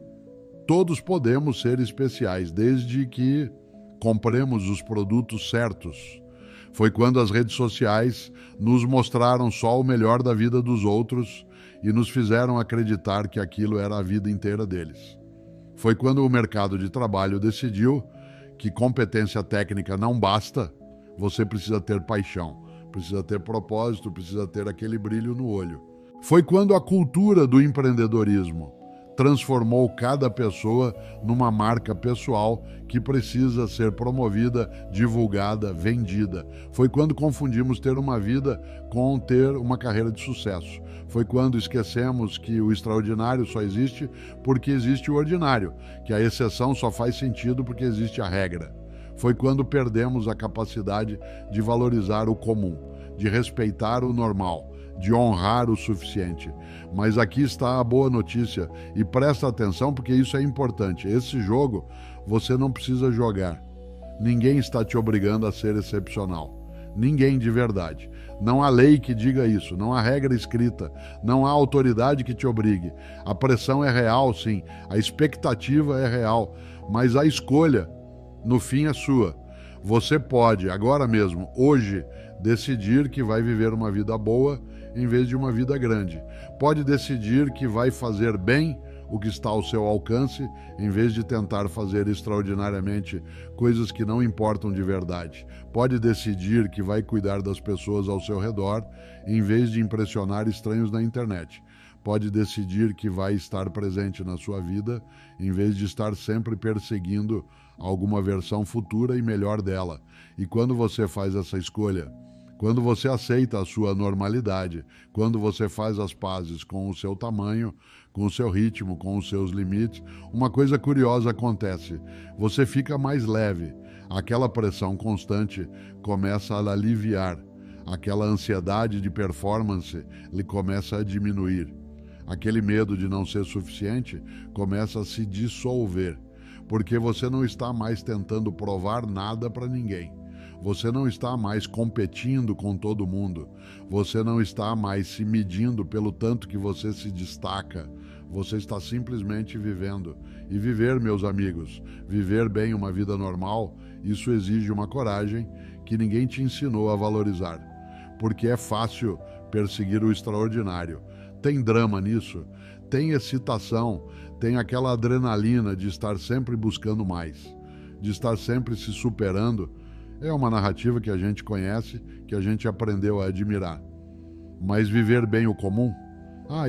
Speaker 1: todos podemos ser especiais, desde que compremos os produtos certos. Foi quando as redes sociais nos mostraram só o melhor da vida dos outros e nos fizeram acreditar que aquilo era a vida inteira deles. Foi quando o mercado de trabalho decidiu que competência técnica não basta, você precisa ter paixão, precisa ter propósito, precisa ter aquele brilho no olho. Foi quando a cultura do empreendedorismo transformou cada pessoa numa marca pessoal que precisa ser promovida, divulgada, vendida. Foi quando confundimos ter uma vida com ter uma carreira de sucesso. Foi quando esquecemos que o extraordinário só existe porque existe o ordinário, que a exceção só faz sentido porque existe a regra. Foi quando perdemos a capacidade de valorizar o comum, de respeitar o normal, de honrar o suficiente. Mas aqui está a boa notícia, e presta atenção porque isso é importante. Esse jogo você não precisa jogar. Ninguém está te obrigando a ser excepcional. Ninguém de verdade. Não há lei que diga isso, não há regra escrita, não há autoridade que te obrigue. A pressão é real, sim, a expectativa é real, mas a escolha, no fim, é sua. Você pode, agora mesmo, hoje, decidir que vai viver uma vida boa em vez de uma vida grande. Pode decidir que vai fazer bem o que está ao seu alcance, em vez de tentar fazer extraordinariamente coisas que não importam de verdade. Pode decidir que vai cuidar das pessoas ao seu redor, em vez de impressionar estranhos na internet. Pode decidir que vai estar presente na sua vida, em vez de estar sempre perseguindo alguma versão futura e melhor dela. E quando você faz essa escolha, quando você aceita a sua normalidade, quando você faz as pazes com o seu tamanho, com o seu ritmo, com os seus limites, uma coisa curiosa acontece. Você fica mais leve. Aquela pressão constante começa a aliviar. Aquela ansiedade de performance lhe começa a diminuir. Aquele medo de não ser suficiente começa a se dissolver, porque você não está mais tentando provar nada para ninguém. Você não está mais competindo com todo mundo. Você não está mais se medindo pelo tanto que você se destaca. Você está simplesmente vivendo. E viver, meus amigos, viver bem uma vida normal, isso exige uma coragem que ninguém te ensinou a valorizar. Porque é fácil perseguir o extraordinário. Tem drama nisso, tem excitação, tem aquela adrenalina de estar sempre buscando mais, de estar sempre se superando. É uma narrativa que a gente conhece, que a gente aprendeu a admirar. Mas viver bem o comum?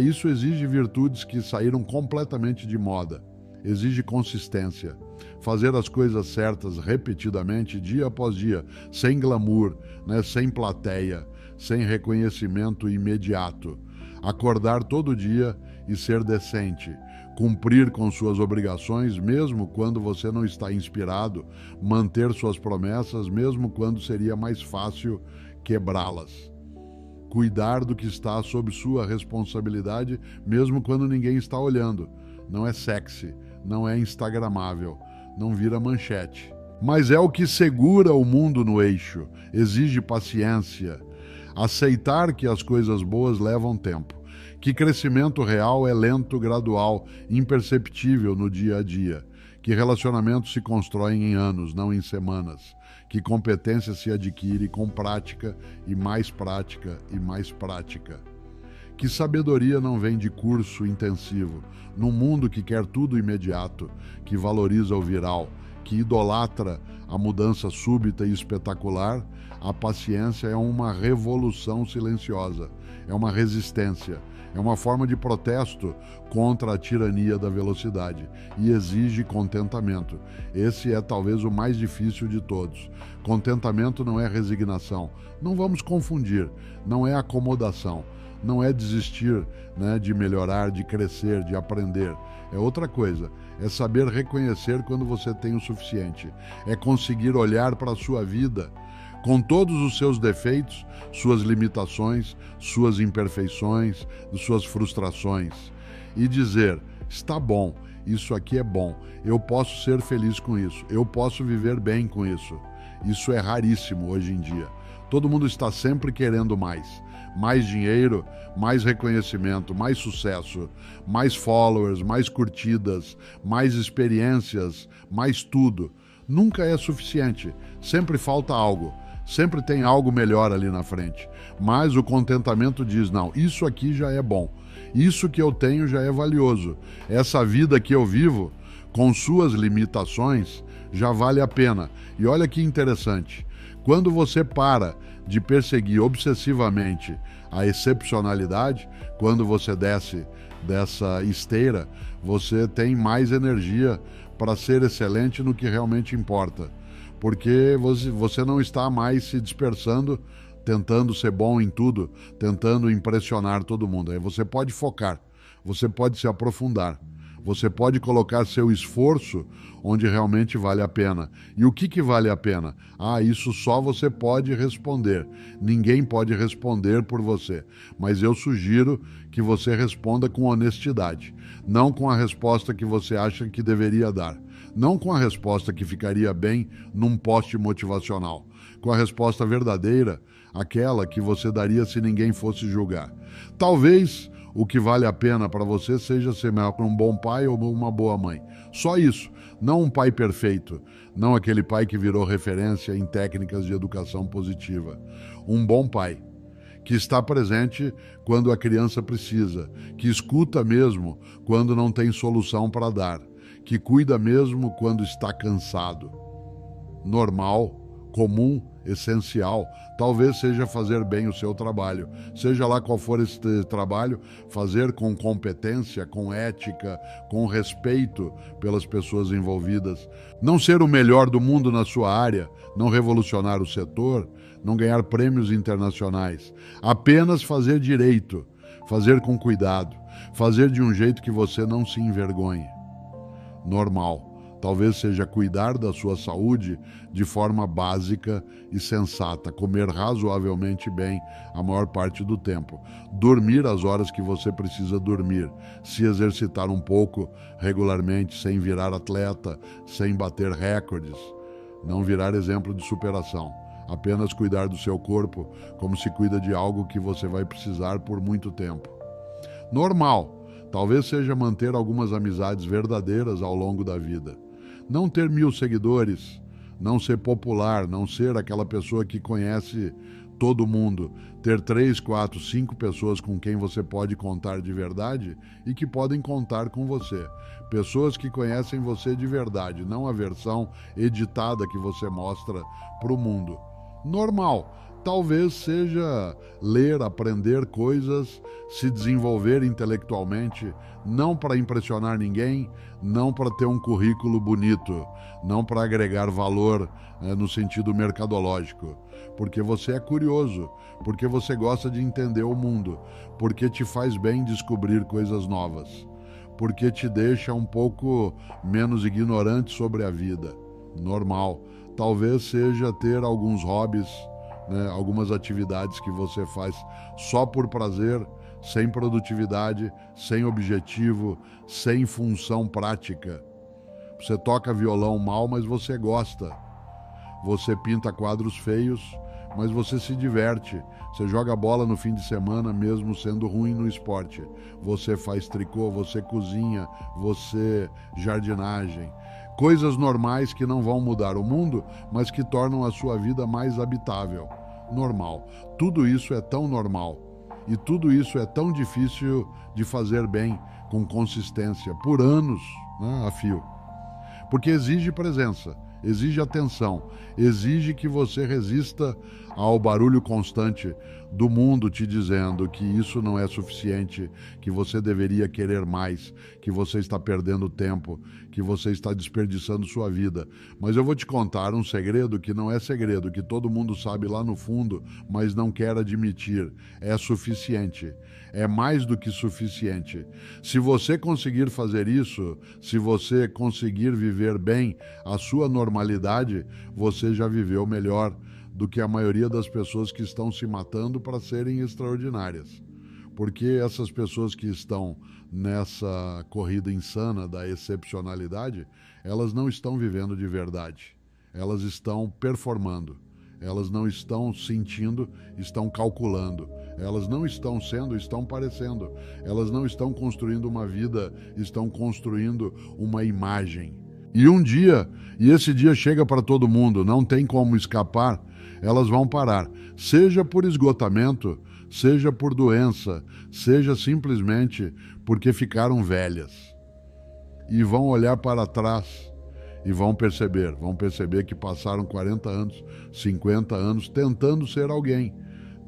Speaker 1: Isso exige virtudes que saíram completamente de moda. Exige consistência. Fazer as coisas certas repetidamente, dia após dia, sem glamour, sem plateia, sem reconhecimento imediato. Acordar todo dia e ser decente. Cumprir com suas obrigações, mesmo quando você não está inspirado, manter suas promessas, mesmo quando seria mais fácil quebrá-las. Cuidar do que está sob sua responsabilidade, mesmo quando ninguém está olhando. Não é sexy, não é instagramável, não vira manchete. Mas é o que segura o mundo no eixo, exige paciência. Aceitar que as coisas boas levam tempo. Que crescimento real é lento, gradual, imperceptível no dia a dia. Que relacionamentos se constroem em anos, não em semanas. Que competência se adquire com prática e mais prática e mais prática. Que sabedoria não vem de curso intensivo, num mundo que quer tudo imediato, que valoriza o viral, que idolatra a mudança súbita e espetacular? A paciência é uma revolução silenciosa, é uma resistência, é uma forma de protesto contra a tirania da velocidade e exige contentamento. Esse é talvez o mais difícil de todos. Contentamento não é resignação, não vamos confundir, não é acomodação. Não é desistir, né, de melhorar, de crescer, de aprender. É outra coisa. É saber reconhecer quando você tem o suficiente. É conseguir olhar para a sua vida com todos os seus defeitos, suas limitações, suas imperfeições, suas frustrações e dizer: está bom, isso aqui é bom, eu posso ser feliz com isso, eu posso viver bem com isso. Isso é raríssimo hoje em dia. Todo mundo está sempre querendo mais. Mais dinheiro, mais reconhecimento, mais sucesso, mais followers, mais curtidas, mais experiências, mais tudo. Nunca é suficiente, sempre falta algo, sempre tem algo melhor ali na frente. Mas o contentamento diz: não, isso aqui já é bom, isso que eu tenho já é valioso, essa vida que eu vivo, com suas limitações, já vale a pena. E olha que interessante, quando você para de perseguir obsessivamente a excepcionalidade, quando você desce dessa esteira, você tem mais energia para ser excelente no que realmente importa, porque você não está mais se dispersando, tentando ser bom em tudo, tentando impressionar todo mundo. Aí você pode focar, você pode se aprofundar. Você pode colocar seu esforço onde realmente vale a pena. E o que vale a pena? Isso só você pode responder. Ninguém pode responder por você. Mas eu sugiro que você responda com honestidade. Não com a resposta que você acha que deveria dar. Não com a resposta que ficaria bem num post motivacional. Com a resposta verdadeira, aquela que você daria se ninguém fosse julgar. Talvez o que vale a pena para você seja ser um bom pai ou uma boa mãe. Só isso. Não um pai perfeito. Não aquele pai que virou referência em técnicas de educação positiva. Um bom pai, que está presente quando a criança precisa, que escuta mesmo quando não tem solução para dar, que cuida mesmo quando está cansado. Normal, comum, essencial, talvez seja fazer bem o seu trabalho, seja lá qual for esse trabalho, fazer com competência, com ética, com respeito pelas pessoas envolvidas, não ser o melhor do mundo na sua área, não revolucionar o setor, não ganhar prêmios internacionais, apenas fazer direito, fazer com cuidado, fazer de um jeito que você não se envergonhe. Normal. Talvez seja cuidar da sua saúde de forma básica e sensata, comer razoavelmente bem a maior parte do tempo, dormir as horas que você precisa dormir, se exercitar um pouco regularmente, sem virar atleta, sem bater recordes, não virar exemplo de superação, apenas cuidar do seu corpo como se cuida de algo que você vai precisar por muito tempo. Normal, talvez seja manter algumas amizades verdadeiras ao longo da vida. Não ter 1000 seguidores, não ser popular, não ser aquela pessoa que conhece todo mundo. Ter 3, 4, 5 pessoas com quem você pode contar de verdade e que podem contar com você. Pessoas que conhecem você de verdade, não a versão editada que você mostra para o mundo. Normal. Talvez seja ler, aprender coisas, se desenvolver intelectualmente, não para impressionar ninguém, não para ter um currículo bonito, não para agregar valor no sentido mercadológico, porque você é curioso, porque você gosta de entender o mundo, porque te faz bem descobrir coisas novas, porque te deixa um pouco menos ignorante sobre a vida. Normal. Talvez seja ter alguns hobbies, algumas atividades que você faz só por prazer, sem produtividade, sem objetivo, sem função prática. Você toca violão mal, mas você gosta. Você pinta quadros feios, mas você se diverte. Você joga bola no fim de semana, mesmo sendo ruim no esporte. Você faz tricô, você cozinha, você jardinagem. Coisas normais que não vão mudar o mundo, mas que tornam a sua vida mais habitável. Normal. Tudo isso é tão normal. E tudo isso é tão difícil de fazer bem, com consistência, por anos, né, a fio. Porque exige presença, exige atenção, exige que você resista ao barulho constante do mundo te dizendo que isso não é suficiente, que você deveria querer mais, que você está perdendo tempo, que você está desperdiçando sua vida. Mas eu vou te contar um segredo que não é segredo, que todo mundo sabe lá no fundo, mas não quer admitir. É suficiente. É mais do que suficiente. Se você conseguir fazer isso, se você conseguir viver bem a sua normalidade, você já viveu melhor do que a maioria das pessoas que estão se matando para serem extraordinárias. Porque essas pessoas que estão nessa corrida insana da excepcionalidade, elas não estão vivendo de verdade. Elas estão performando. Elas não estão sentindo, estão calculando. Elas não estão sendo, estão parecendo. Elas não estão construindo uma vida, estão construindo uma imagem. E um dia, e esse dia chega para todo mundo, não tem como escapar, elas vão parar. Seja por esgotamento, seja por doença, seja simplesmente porque ficaram velhas. E vão olhar para trás e vão perceber que passaram 40 anos, 50 anos tentando ser alguém,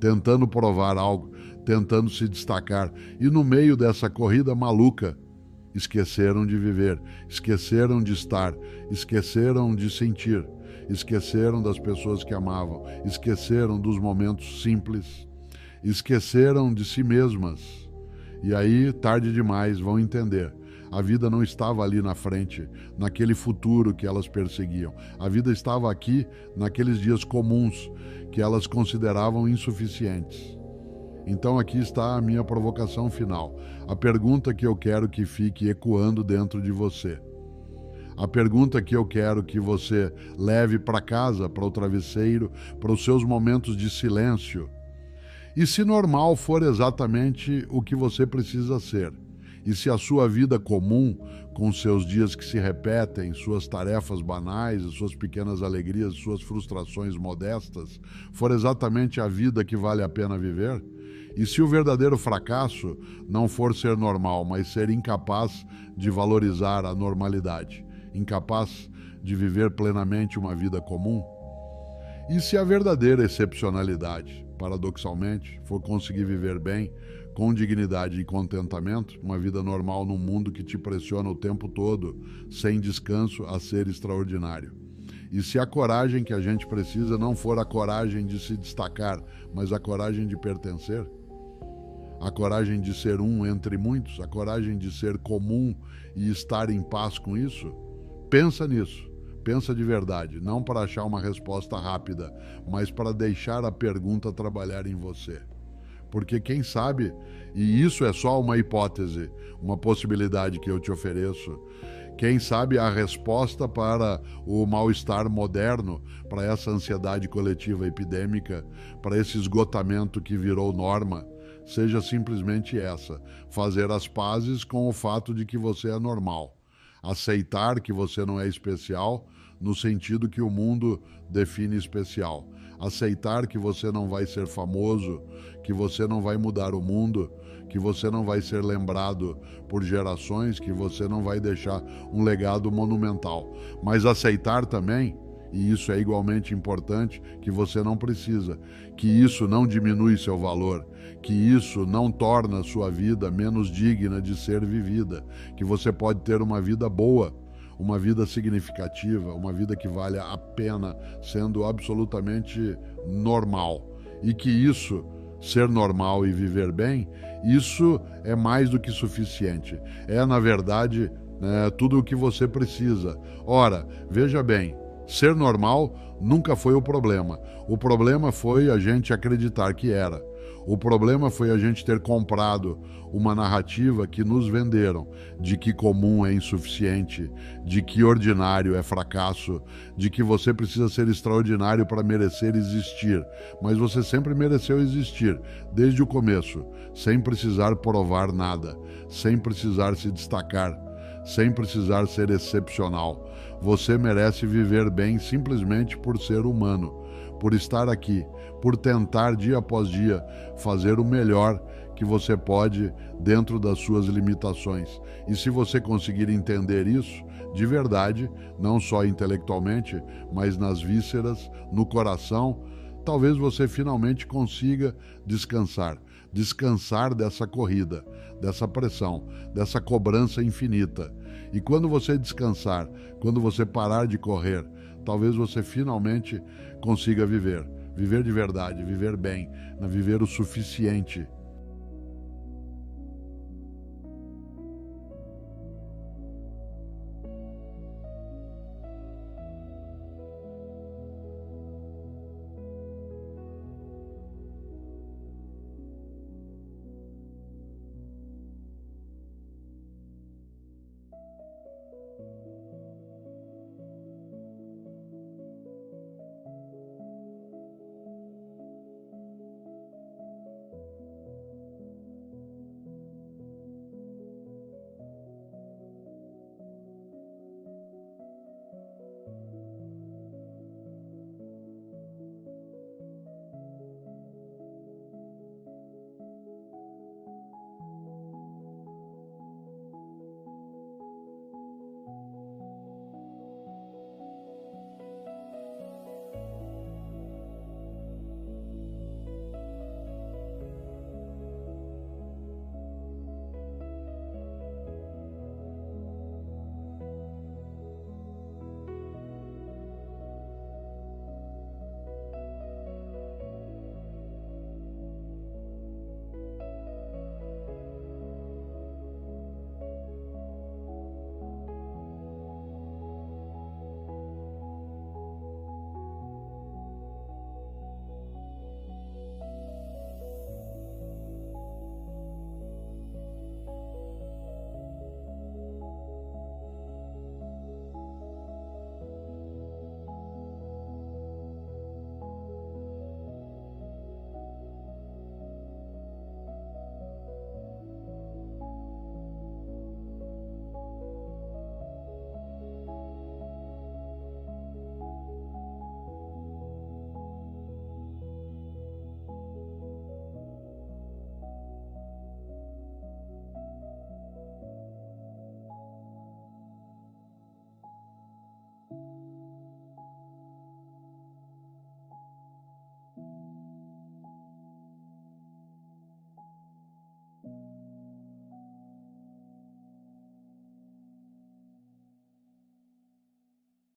Speaker 1: tentando provar algo, tentando se destacar. E no meio dessa corrida maluca, esqueceram de viver, esqueceram de estar, esqueceram de sentir, esqueceram das pessoas que amavam, esqueceram dos momentos simples, esqueceram de si mesmas. E aí, tarde demais, vão entender. A vida não estava ali na frente, naquele futuro que elas perseguiam. A vida estava aqui, naqueles dias comuns, que elas consideravam insuficientes. Então aqui está a minha provocação final. A pergunta que eu quero que fique ecoando dentro de você. A pergunta que eu quero que você leve para casa, para o travesseiro, para os seus momentos de silêncio. E se normal for exatamente o que você precisa ser? E se a sua vida comum, com seus dias que se repetem, suas tarefas banais, suas pequenas alegrias, suas frustrações modestas, for exatamente a vida que vale a pena viver? E se o verdadeiro fracasso não for ser normal, mas ser incapaz de valorizar a normalidade, incapaz de viver plenamente uma vida comum? E se a verdadeira excepcionalidade, paradoxalmente, for conseguir viver bem, com dignidade e contentamento, uma vida normal num mundo que te pressiona o tempo todo, sem descanso, a ser extraordinário? E se a coragem que a gente precisa não for a coragem de se destacar, mas a coragem de pertencer? A coragem de ser um entre muitos, a coragem de ser comum e estar em paz com isso? Pensa nisso, pensa de verdade, não para achar uma resposta rápida, mas para deixar a pergunta trabalhar em você. Porque quem sabe, e isso é só uma hipótese, uma possibilidade que eu te ofereço, quem sabe a resposta para o mal-estar moderno, para essa ansiedade coletiva epidêmica, para esse esgotamento que virou norma, seja simplesmente essa: fazer as pazes com o fato de que você é normal, aceitar que você não é especial no sentido que o mundo define especial, aceitar que você não vai ser famoso, que você não vai mudar o mundo, que você não vai ser lembrado por gerações, que você não vai deixar um legado monumental, mas aceitar também, e isso é igualmente importante, que você não precisa, que isso não diminui seu valor, que isso não torna sua vida menos digna de ser vivida, que você pode ter uma vida boa, uma vida significativa, uma vida que vale a pena, sendo absolutamente normal. E que isso, ser normal e viver bem, isso é mais do que suficiente. É, na verdade, tudo o que você precisa. Ora, veja bem, ser normal nunca foi o problema. O problema foi a gente acreditar que era. O problema foi a gente ter comprado uma narrativa que nos venderam, de que comum é insuficiente, de que ordinário é fracasso, de que você precisa ser extraordinário para merecer existir. Mas você sempre mereceu existir, desde o começo, sem precisar provar nada, sem precisar se destacar, sem precisar ser excepcional. Você merece viver bem simplesmente por ser humano, por estar aqui, por tentar dia após dia fazer o melhor que você pode dentro das suas limitações. E se você conseguir entender isso, de verdade, não só intelectualmente, mas nas vísceras, no coração, talvez você finalmente consiga descansar. Descansar dessa corrida, dessa pressão, dessa cobrança infinita. E quando você descansar, quando você parar de correr, talvez você finalmente consiga viver. Viver de verdade, viver bem, viver o suficiente.